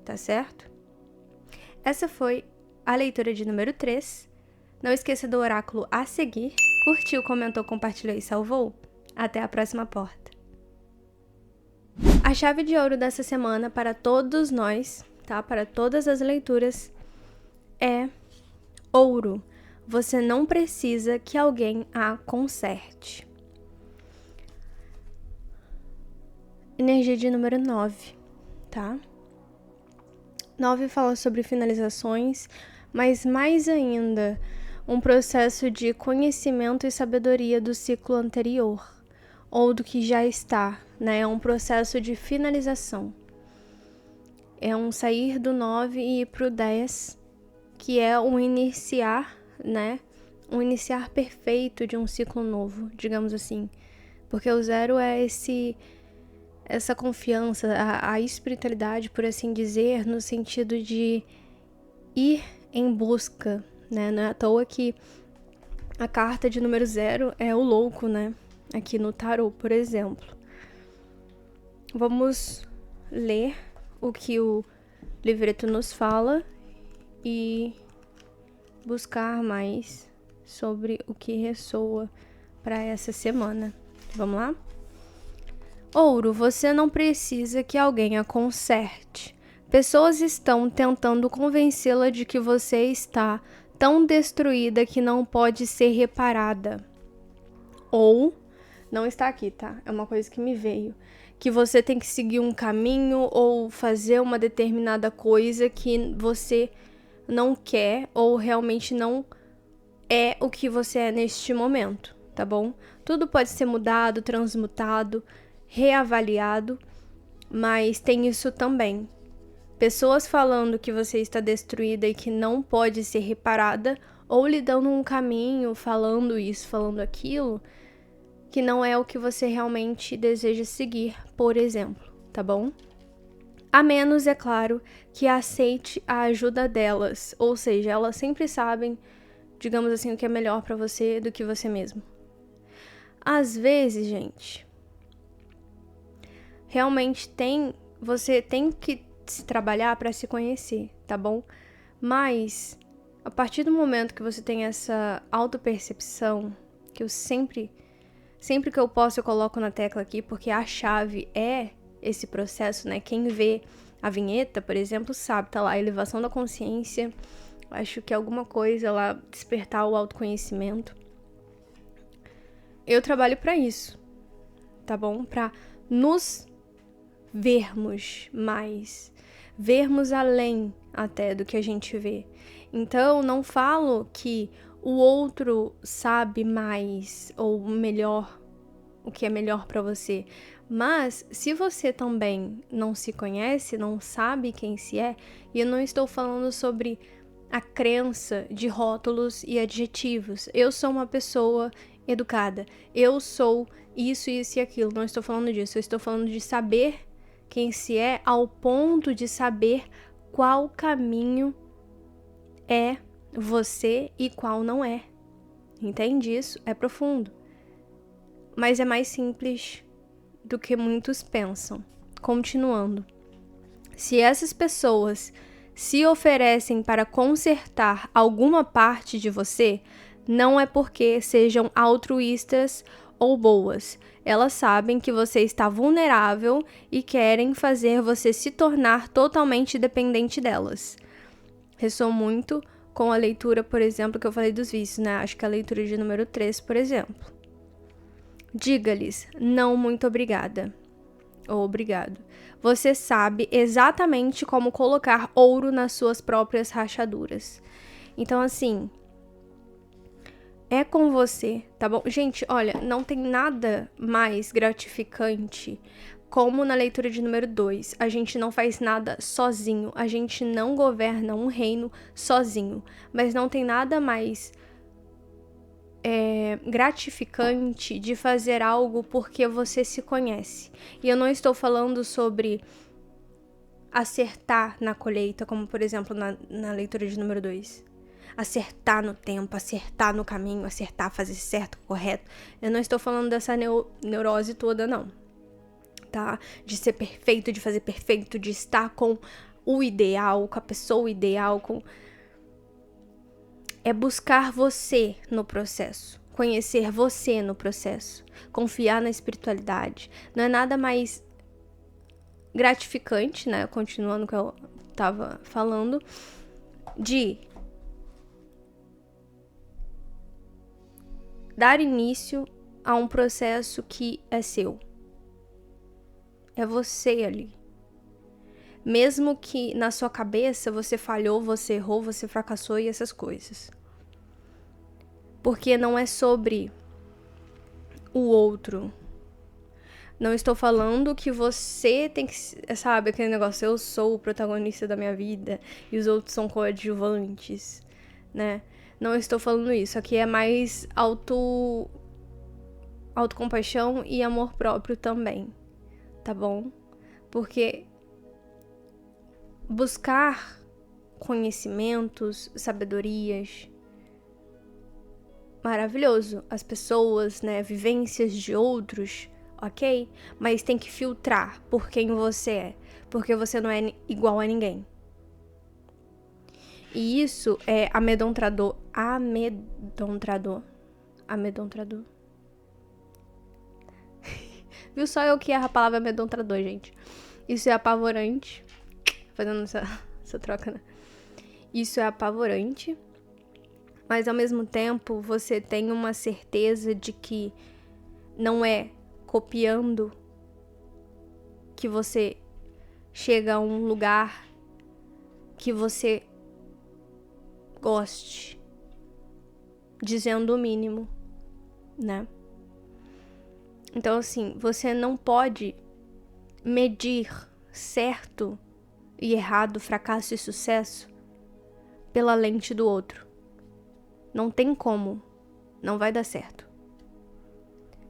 tá certo? Essa foi a leitura de número 3. Não esqueça do oráculo a seguir. Curtiu, comentou, compartilhou e salvou? Até a próxima porta. A chave de ouro dessa semana para todos nós, tá? Para todas as leituras, é ouro. Você não precisa que alguém a conserte. Energia de número 9, tá? 9 fala sobre finalizações, mas mais ainda, um processo de conhecimento e sabedoria do ciclo anterior, ou do que já está, né? É um processo de finalização. É um sair do 9 e ir pro 10, que é um iniciar, né? Um iniciar perfeito de um ciclo novo, digamos assim. Porque o 0 é essa confiança, a espiritualidade, por assim dizer, no sentido de ir em busca, né? Não é à toa que a carta de número 0 é o louco, né? Aqui no tarô, por exemplo. Vamos ler o que o livreto nos fala e buscar mais sobre o que ressoa para essa semana. Vamos lá? Ouro, você não precisa que alguém a conserte. Pessoas estão tentando convencê-la de que você está tão destruída que não pode ser reparada. Ou, não está aqui, tá? É uma coisa que me veio. Que você tem que seguir um caminho ou fazer uma determinada coisa que você não quer ou realmente não é o que você é neste momento, tá bom? Tudo pode ser mudado, transmutado, reavaliado, mas tem isso também. Pessoas falando que você está destruída e que não pode ser reparada, ou lhe dando um caminho, falando isso, falando aquilo, que não é o que você realmente deseja seguir, por exemplo, tá bom? A menos, é claro, que aceite a ajuda delas, ou seja, elas sempre sabem, digamos assim, o que é melhor pra você do que você mesmo. Às vezes, gente, realmente você tem que se trabalhar pra se conhecer, tá bom? Mas, a partir do momento que você tem essa autopercepção, que eu sempre que eu posso eu coloco na tecla aqui, porque a chave é esse processo, né? Quem vê a vinheta, por exemplo, sabe, tá lá, elevação da consciência, acho que alguma coisa lá, despertar o autoconhecimento. Eu trabalho pra isso, tá bom? Pra nos vermos mais, vermos além até do que a gente vê. Então, não falo que o outro sabe mais ou melhor, o que é melhor pra você. Mas, se você também não se conhece, não sabe quem se é, e eu não estou falando sobre a crença de rótulos e adjetivos. Eu sou uma pessoa educada. Eu sou isso, isso e aquilo. Não estou falando disso. Eu estou falando de saber quem se é ao ponto de saber qual caminho é você e qual não é. Entende isso? É profundo. Mas é mais simples do que muitos pensam. Continuando. Se essas pessoas se oferecem para consertar alguma parte de você, não é porque sejam altruístas ou boas. Elas sabem que você está vulnerável e querem fazer você se tornar totalmente dependente delas. Ressoou muito com a leitura, por exemplo, que eu falei dos vícios, né? Acho que a leitura de número 3, por exemplo. Diga-lhes, não, muito obrigada. Ou obrigado. Você sabe exatamente como colocar ouro nas suas próprias rachaduras. Então, assim, é com você, tá bom? Gente, olha, não tem nada mais gratificante como na leitura de número 2. A gente não faz nada sozinho, a gente não governa um reino sozinho, mas não tem nada mais gratificante de fazer algo porque você se conhece. E eu não estou falando sobre acertar na colheita, como por exemplo na leitura de número 2. Acertar no tempo, acertar no caminho, acertar, fazer certo, correto. Eu não estou falando dessa neurose toda, não. Tá? De ser perfeito, de fazer perfeito, de estar com o ideal, com a pessoa ideal, é buscar você no processo, conhecer você no processo, confiar na espiritualidade. Não é nada mais gratificante, né? Continuando o que eu tava falando, de dar início a um processo que é seu. É você ali. Mesmo que na sua cabeça você falhou, você errou, você fracassou e essas coisas. Porque não é sobre o outro. Não estou falando que você tem que, sabe, aquele negócio, eu sou o protagonista da minha vida e os outros são coadjuvantes, né? Não estou falando isso. Aqui é mais autocompaixão e amor próprio também, tá bom? Porque buscar conhecimentos, sabedorias, maravilhoso. As pessoas, né, vivências de outros, ok? Mas tem que filtrar por quem você é, porque você não é igual a ninguém. E isso é amedrontador. Viu só eu que erro a palavra amedrontador, gente. Isso é apavorante. Fazendo essa troca, né? Isso é apavorante. Mas ao mesmo tempo, você tem uma certeza de que não é copiando que você chega a um lugar que você goste, dizendo o mínimo, né? Então, assim, você não pode medir certo e errado, fracasso e sucesso pela lente do outro. Não tem como, não vai dar certo.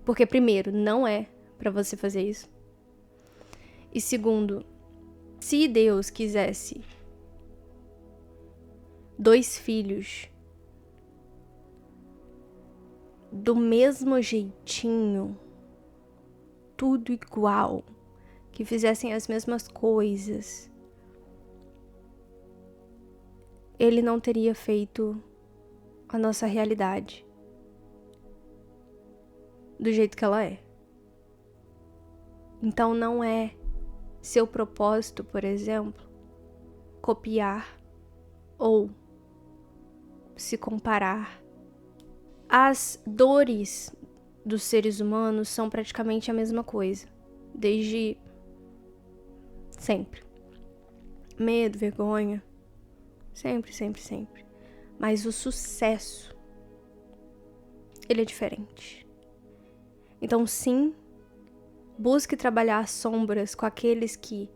Porque primeiro, não é pra você fazer isso. E segundo, se Deus quisesse 2 filhos do mesmo jeitinho, tudo igual, que fizessem as mesmas coisas, Ele não teria feito a nossa realidade do jeito que ela é. Então não é seu propósito, por exemplo, copiar ou se comparar. As dores dos seres humanos são praticamente a mesma coisa, desde sempre. Medo, vergonha, sempre, sempre, sempre. Mas o sucesso, ele é diferente. Então sim, busque trabalhar as sombras com aqueles que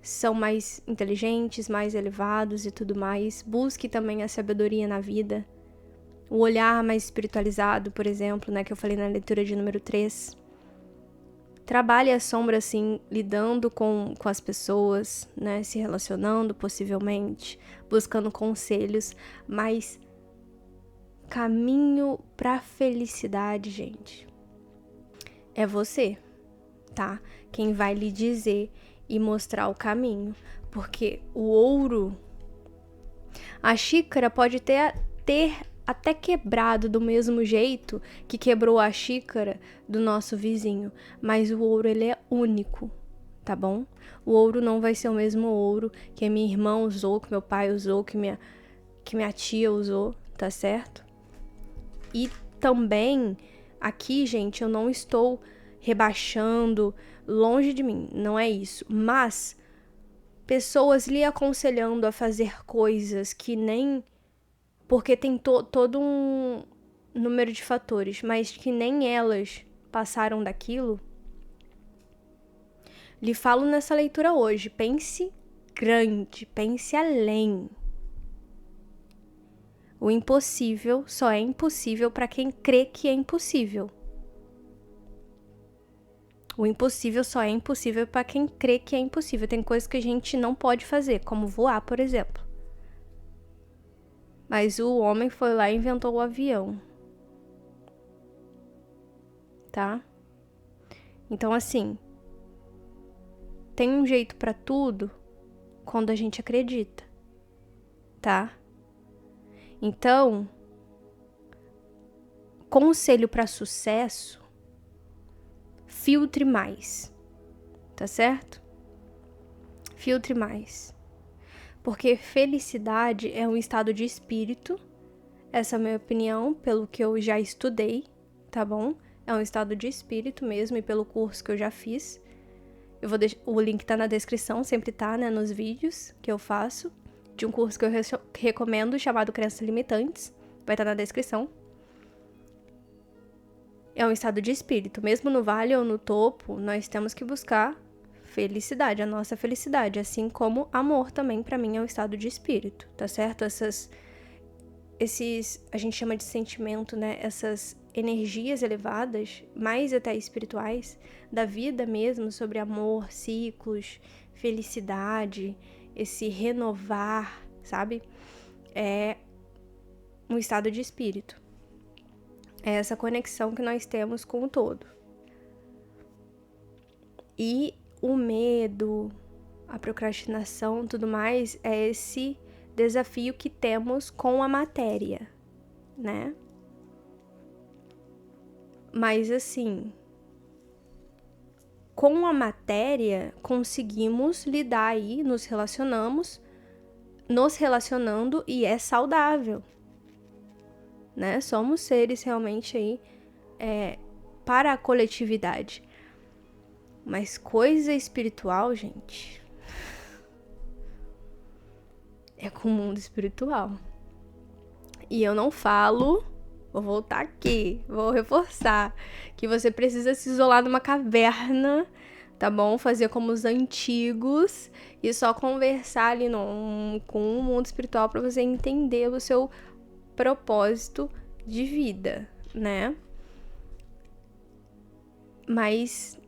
são mais inteligentes, mais elevados e tudo mais. Busque também a sabedoria na vida. O olhar mais espiritualizado, por exemplo, né, que eu falei na leitura de número 3. Trabalhe a sombra, assim, lidando com as pessoas, né, se relacionando, possivelmente, buscando conselhos, mas caminho pra felicidade, gente, é você, tá? Quem vai lhe dizer e mostrar o caminho, porque o ouro, a xícara pode ter até quebrado do mesmo jeito que quebrou a xícara do nosso vizinho. Mas o ouro, ele é único, tá bom? O ouro não vai ser o mesmo ouro que a minha irmã usou, que meu pai usou, que minha tia usou, tá certo? E também, aqui, gente, eu não estou rebaixando, longe de mim, não é isso. Mas pessoas lhe aconselhando a fazer coisas que nem... Porque tem todo um número de fatores, mas que nem elas passaram daquilo. Lhe falo nessa leitura hoje, pense grande, pense além. O impossível só é impossível para quem crê que é impossível. O impossível só é impossível para quem crê que é impossível. Tem coisas que a gente não pode fazer, como voar, por exemplo. Mas o homem foi lá e inventou o avião. Tá? Então, assim, tem um jeito pra tudo quando a gente acredita. Tá? Então, conselho pra sucesso, filtre mais. Tá certo? Filtre mais. Porque felicidade é um estado de espírito. Essa é a minha opinião, pelo que eu já estudei, tá bom? É um estado de espírito mesmo, e pelo curso que eu já fiz. Eu vou deixar, o link tá na descrição, sempre tá, né, nos vídeos que eu faço, de um curso que eu recomendo, chamado Crenças Limitantes. Vai estar na descrição. É um estado de espírito. Mesmo no vale ou no topo, nós temos que buscar felicidade, a nossa felicidade, assim como amor também, pra mim, é um estado de espírito, tá certo? Esses, a gente chama de sentimento, né? Essas energias elevadas, mais até espirituais, da vida mesmo, sobre amor, ciclos, felicidade, esse renovar, sabe? É um estado de espírito. É essa conexão que nós temos com o todo. E o medo, a procrastinação, tudo mais, é esse desafio que temos com a matéria, né? Mas assim, com a matéria conseguimos lidar aí, nos relacionando e é saudável, né? Somos seres realmente aí para a coletividade. Mas coisa espiritual, gente, é com o mundo espiritual. E eu não falo, vou voltar aqui, vou reforçar, que você precisa se isolar numa caverna, tá bom? Fazer como os antigos e só conversar ali com o mundo espiritual pra você entender o seu propósito de vida, né? Mas,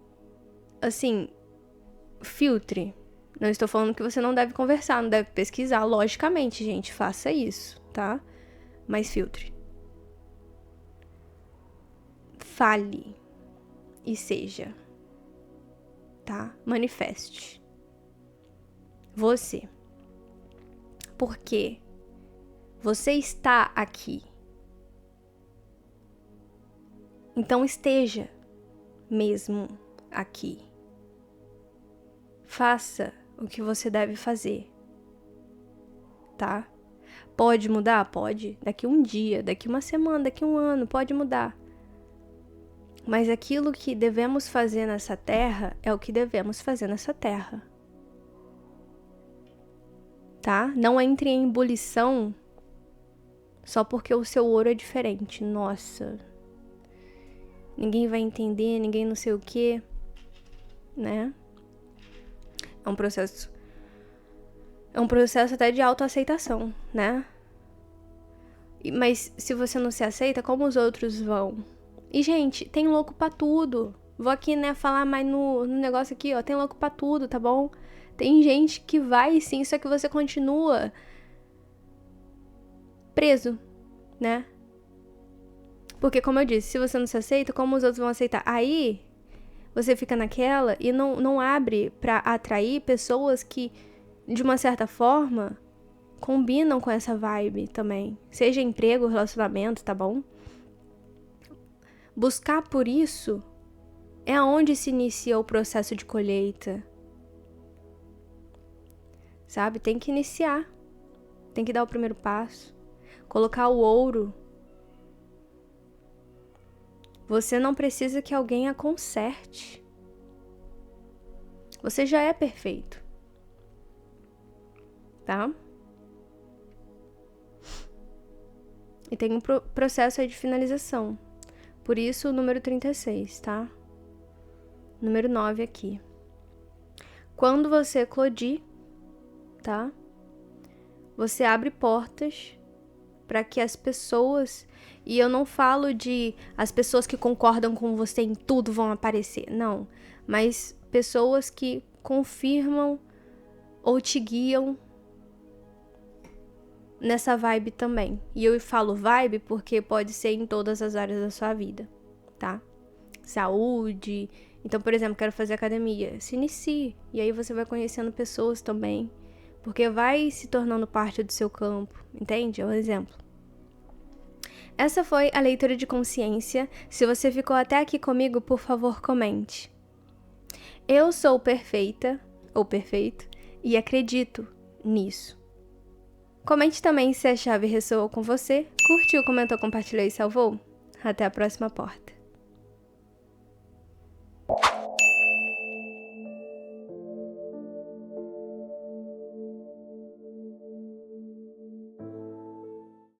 assim, filtre. Não estou falando que você não deve conversar, não deve pesquisar. Logicamente, gente, faça isso, tá? Mas filtre. Fale e seja, tá? Manifeste. Você. Porque você está aqui. Então esteja mesmo aqui. Faça o que você deve fazer, tá? Pode mudar? Pode. Daqui um dia, daqui uma semana, daqui um ano, pode mudar. Mas aquilo que devemos fazer nessa terra é o que devemos fazer nessa terra. Tá? Não entre em ebulição só porque o seu ouro é diferente. Nossa, ninguém vai entender, ninguém não sei o quê, né? É um processo até de autoaceitação, né? Mas se você não se aceita, como os outros vão? E, gente, tem louco pra tudo. Vou aqui, né, falar mais no negócio aqui, ó. Tem louco pra tudo, tá bom? Tem gente que vai sim, só que você continua preso, né? Porque, como eu disse, se você não se aceita, como os outros vão aceitar? Aí, você fica naquela e não abre pra atrair pessoas que, de uma certa forma, combinam com essa vibe também. Seja emprego, relacionamento, tá bom? Buscar por isso é onde se inicia o processo de colheita. Sabe? Tem que iniciar. Tem que dar o primeiro passo. Colocar o ouro. Você não precisa que alguém a conserte. Você já é perfeito. Tá? E tem um processo aí de finalização. Por isso o número 36, tá? Número 9 aqui. Quando você eclodir, tá? Você abre portas para que as pessoas, e eu não falo de as pessoas que concordam com você em tudo vão aparecer, não. Mas pessoas que confirmam ou te guiam nessa vibe também. E eu falo vibe porque pode ser em todas as áreas da sua vida, tá? Saúde. Então, por exemplo, quero fazer academia. Se inicie. E aí você vai conhecendo pessoas também. Porque vai se tornando parte do seu campo. Entende? É um exemplo. Essa foi a leitura de consciência. Se você ficou até aqui comigo, por favor, comente. Eu sou perfeita, ou perfeito, e acredito nisso. Comente também se a chave ressoou com você. Curtiu, comentou, compartilhou e salvou? Até a próxima porta.